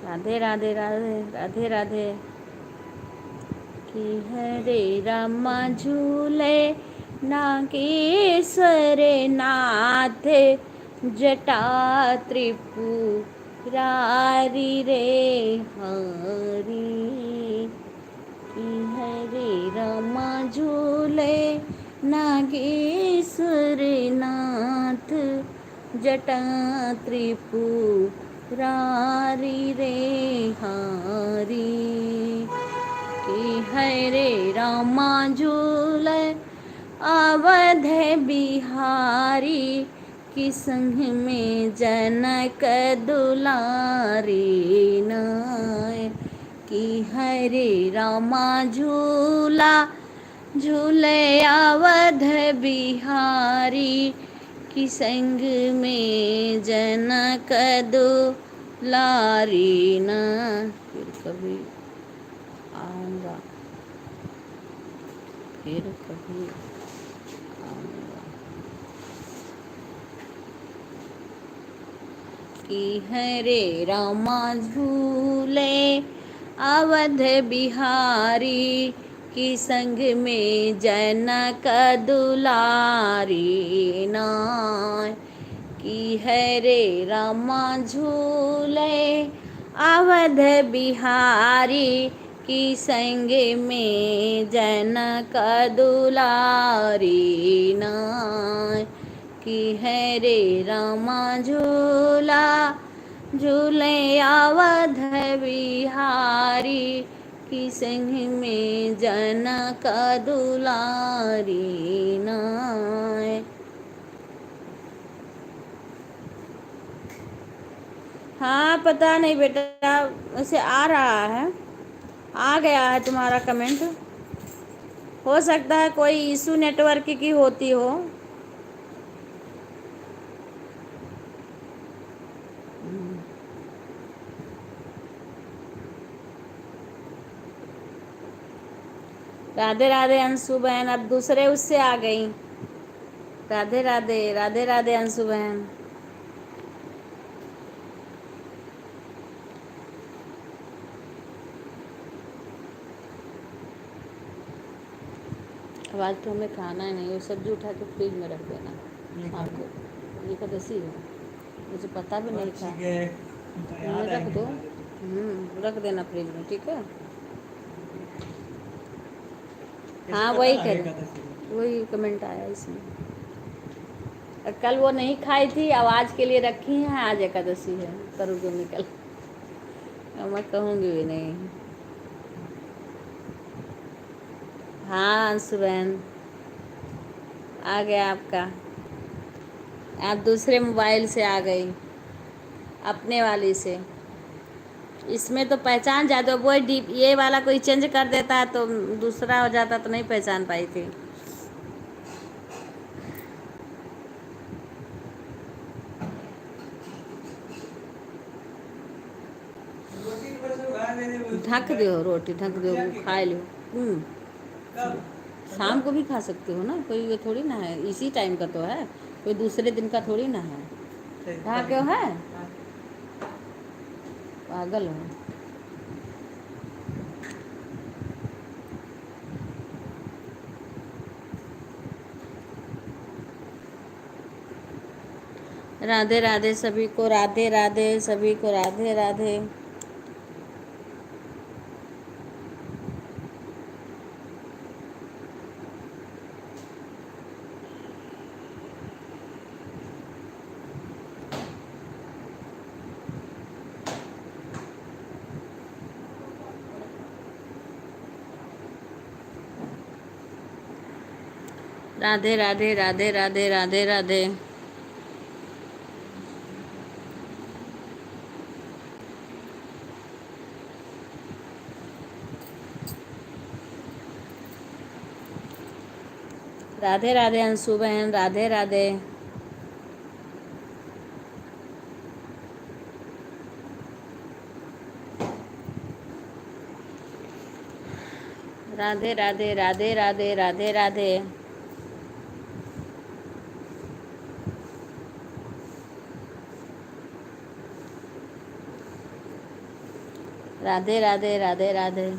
राधे राधे राधे, राधे राधे। कि हरे रामा झूले नागेश्वर नाथ, जटा त्रिपुरारी रे हरी। कि हरे रामा झूले नागेश्वर नाथ, जटा त्रिपुरारी रे हरी। कि हरे रामा झूले अवध बिहारी, कि संग में जनक दुलारी नाय, कि हरे रामा झूला झूले अवध बिहारी, कि संग में जनक दुलारी ना। फिर कभी आऊँगा, फिर कभी आऊँगा, कि हरे रामा झूले अवध बिहारी, कि संग में जनक दुलारी नाय, कि हरे रामा झूले अवध बिहारी, कि संग में जनक दुलारी नाय, कि हरे रामा झूला झूले अवध बिहारी, कि संग में जनक दुलारी नाय। हाँ पता नहीं बेटा, वैसे आ रहा है, आ गया है तुम्हारा कमेंट। हो सकता है कोई इशू नेटवर्क की होती हो। राधे राधे अंशु बहन, अब दूसरे उससे आ गई। राधे राधे, राधे राधे अंशु बहन। अब आज तो हमें खाना ही नहीं, वो सब्जी उठा के फ्रिज में रख देना शाम को। ये एकादशी है, मुझे पता भी नहीं था। रख दो, रख देना फ्रिज में, ठीक है। हाँ वही कह, वही कमेंट आया इसमें। और कल वो नहीं खाई थी, अब आज के लिए रखी हैं, आज एकादशी है, करूँ जो निकल। अब मैं कहूँगी भी नहीं। हाँ अंशु बहन, आ गया आपका। आप दूसरे मोबाइल से आ गई, अपने वाली से। इसमें तो पहचान जाते, वो ये वाला कोई चेंज कर देता है तो दूसरा हो जाता, तो नहीं पहचान पाई थी। ढक दो रोटी, ढक दो, खा लो। शाम को भी खा सकते हो ना, कोई ये थोड़ी ना है, इसी टाइम का तो है, कोई दूसरे दिन का थोड़ी ना है। कहाँ क्यों है, पागल हो। राधे राधे सभी को, राधे राधे सभी को, राधे राधे। राधे राधे, राधे राधे, राधे राधे। राधे राधे अंशु बहन, राधे राधे। राधे राधे, राधे राधे, राधे राधे। राधे राधे, राधे राधे।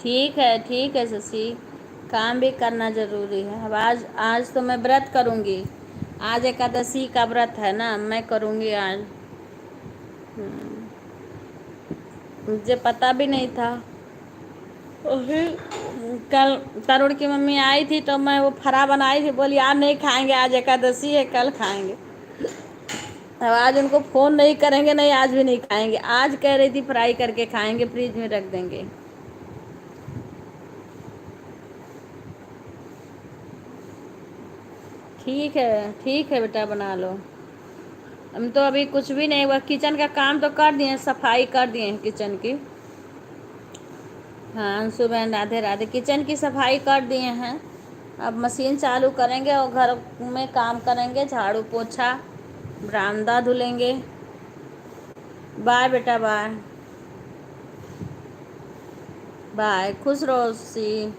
ठीक है शशि, काम भी करना ज़रूरी है। अब आज तो मैं व्रत करूँगी, आज एकादशी का व्रत है ना, मैं करूँगी आज। मुझे पता भी नहीं था। और फिर कल तरुण की मम्मी आई थी तो मैं वो फरा बनाई थी, बोली आज नहीं खाएंगे, आज एकादशी है, कल खाएंगे। अब आज उनको फ़ोन नहीं करेंगे, नहीं आज भी नहीं खाएंगे। आज कह रही थी फ्राई करके खाएंगे, फ्रिज में रख देंगे। ठीक है बेटा, बना लो। हम तो अभी कुछ भी नहीं हुआ, किचन का काम तो कर दिए, सफाई कर दिए हैं किचन की। हाँ अंशु बहन, राधे राधे। किचन की सफाई कर दिए हैं, अब मशीन चालू करेंगे और घर में काम करेंगे, झाड़ू पोछा, बरामदा धुलेंगे। बाय बेटा, बाय बाय, खुश रहो सी।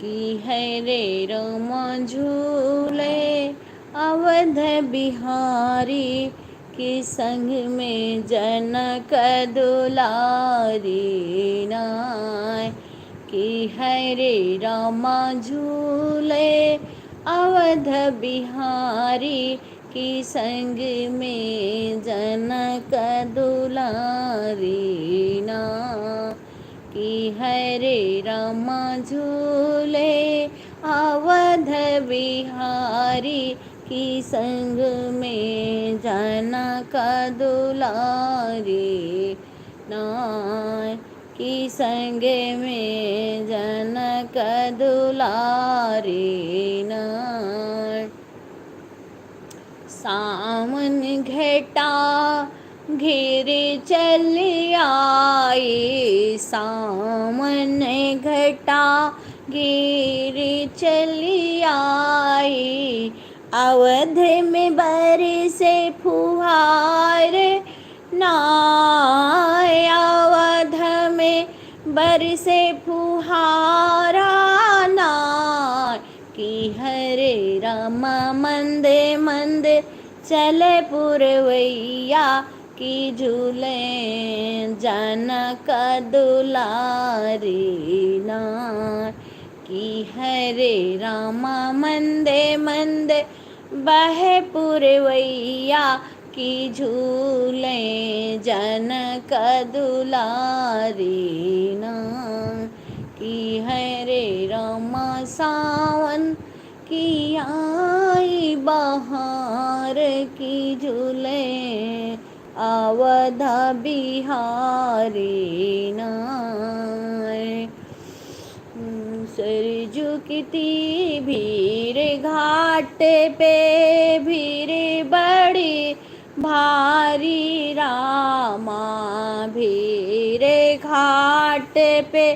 की है रे राम झूले अवध बिहारी, की संग में जनक दुलारी नाय। की है रे राम झूले अवध बिहारी, की संग में जनक दुलारी नाय। की है रे राम झूले अवध बिहारी, की संग में जनक दुलारी नाय। की संग में जनक दुलारी नाय। सावन घटा घेरे चल आई, सावन घटा घेरे चल आई। अवध में बरसे फुहार नाय, अवध में बरसे फुहारा नाय। की हरे राम मंद मंद चले पुरवैया, की झूले जनक दुलारी नाय। की हरे राम मंदे मंदे बहे पुरवैया, की झूले जनक दुलारी नाय। की हरे राम सावन की आई बहार, की झूले अवध बिहारी नाय। सरजू की भीड़ घाट पे, भीड़ बड़ी भारी रामा, भीड़ घाट पे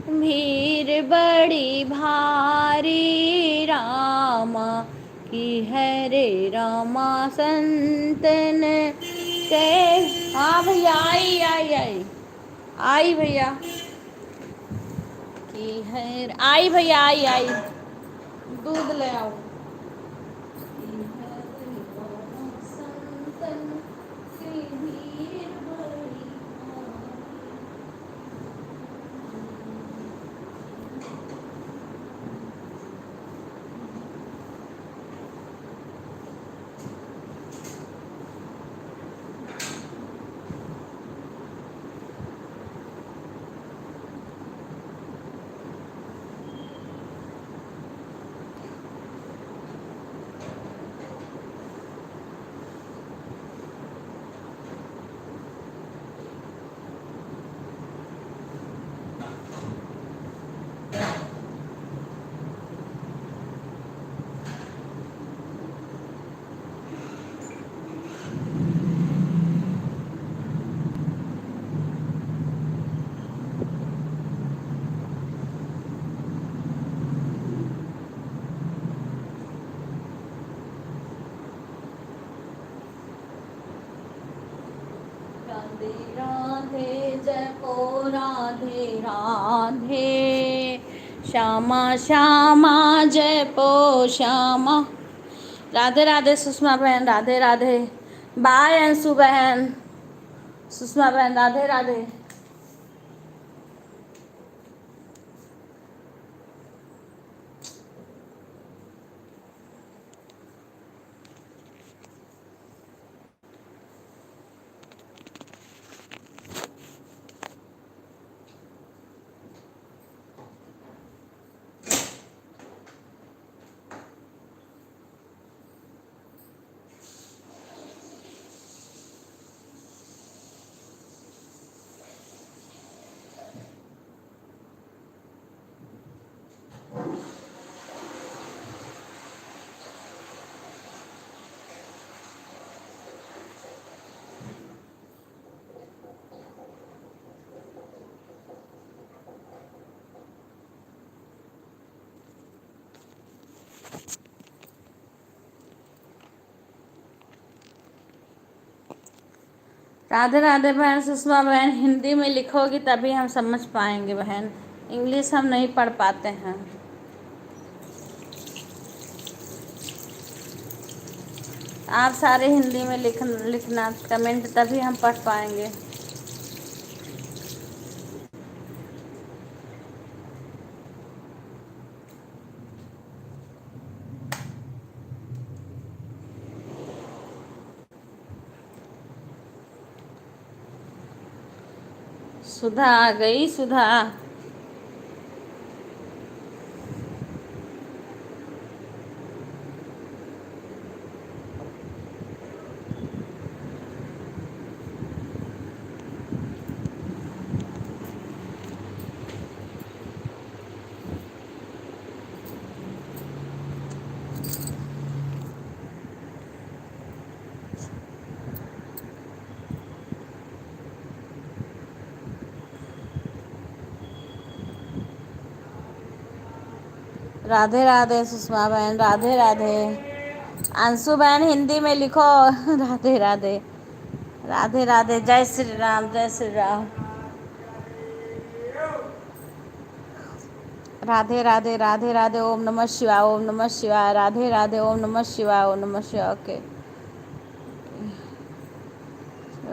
भीड़ बड़ी भारी रामा। की हरे रामा संतन के। हाँ भैया, आई भैया, की है आई भैया, आई दूध ले आओ। की हरे रामा संतन के भीड़ बड़ी राधे राधे जपो राधे राधे, श्यामा श्यामा जपो श्यामा। राधे राधे सुषमा बहन, राधे राधे। बाय अंशु बहन, सुषमा बहन राधे राधे। राधे राधे बहन सुषमा बहन, हिंदी में लिखोगी तभी हम समझ पाएंगे बहन, इंग्लिश हम नहीं पढ़ पाते हैं। आप सारे हिंदी में लिखना कमेंट, तभी हम पढ़ पाएंगे। सुधा आ गई, सुधा। राधे राधे सुषमा बहन, राधे राधे। अंशु बहन हिंदी में लिखो राधे राधे, राधे राधे। जय श्री राम, जय श्री राम। राधे राधे, राधे राधे। ओम नमः शिवाय, ओम नमः शिवाय। राधे राधे, ओम नमः शिवाय, ओम नमः शिवाय। ओके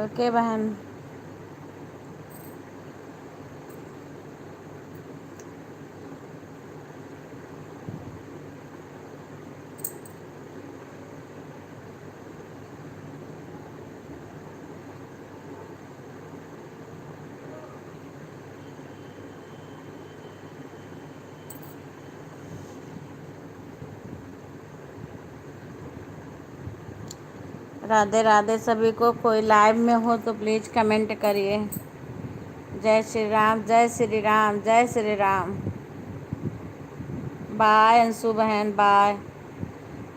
ओके बहन। राधे राधे सभी को। कोई लाइव में हो तो प्लीज़ कमेंट करिए। जय श्री राम, जय श्री राम, जय श्री राम। बाय अंशु बहन, बाय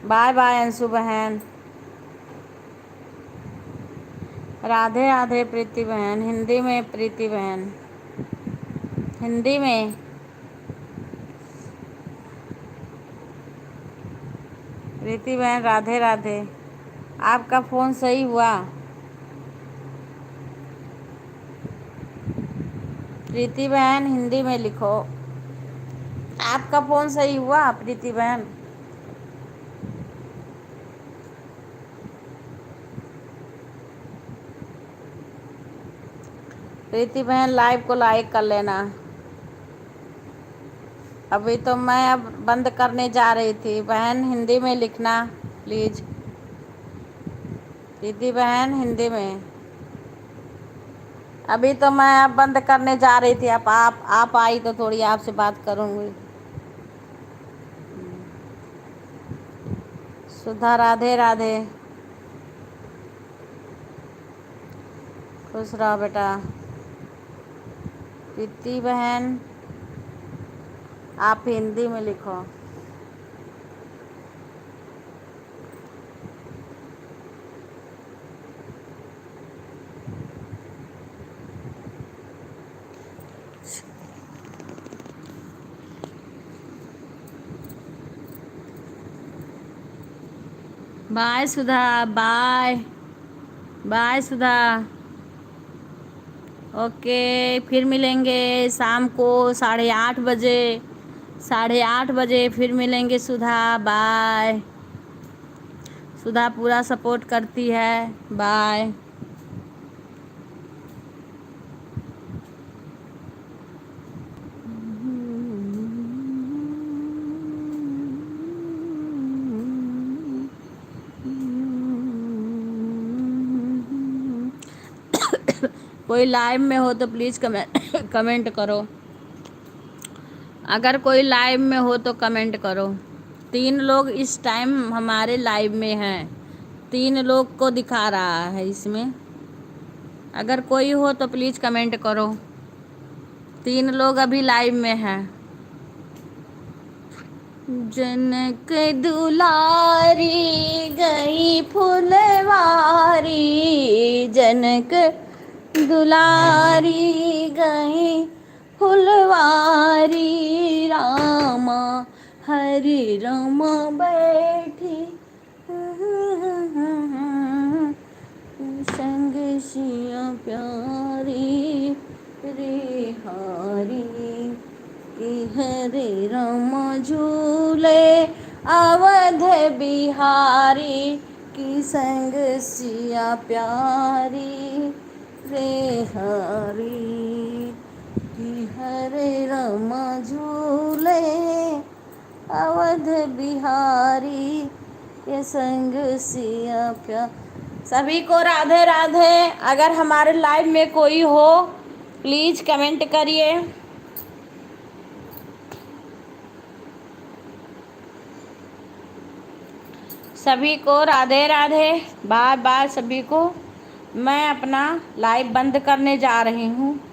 बाय बाय अंशु बहन। राधे राधे प्रीति बहन, हिंदी में प्रीति बहन, हिंदी में। प्रीति बहन राधे राधे। आपका फ़ोन सही हुआ? प्रीति बहन हिंदी में लिखो। आपका फ़ोन सही हुआ प्रीति बहन? प्रीति बहन लाइव को लाइक कर लेना। अभी तो मैं अब बंद करने जा रही थी बहन, हिंदी में लिखना प्लीज़। प्रीति बहन हिंदी में। अभी तो मैं अब बंद करने जा रही थी, अब आप आई तो थोड़ी आपसे बात करूँगी। सुधा राधे राधे। खुश रहो बेटा। प्रीति बहन आप हिंदी में लिखो। बाय सुधा, बाय बाय सुधा। ओके, फिर मिलेंगे शाम को 8:30 बजे। 8:30 बजे फिर मिलेंगे सुधा। बाय। सुधा पूरा सपोर्ट करती है। बाय। कोई लाइव में हो तो प्लीज़ कमेंट करो। अगर कोई लाइव में हो तो कमेंट करो। 3 लोग इस टाइम हमारे लाइव में हैं। 3 लोग को दिखा रहा है इसमें। अगर कोई हो तो प्लीज़ कमेंट करो। 3 लोग अभी लाइव में हैं। जनक दुलारी गई फुलवारी, जनक दुलारी गई फुलवारी, रामा हरि रामा बैठी संग सिया प्यारी रे हारी, कि हरे राम झूले अवध बिहारी, की संग सिया प्यारी रे हरी, कि हरे राम झूले अवध बिहारी के संग सिया प्यार। सभी को राधे राधे। अगर हमारे लाइव में कोई हो प्लीज़ कमेंट करिए। सभी को राधे राधे। बाय बाय सभी को। मैं अपना लाइव बंद करने जा रही हूँ।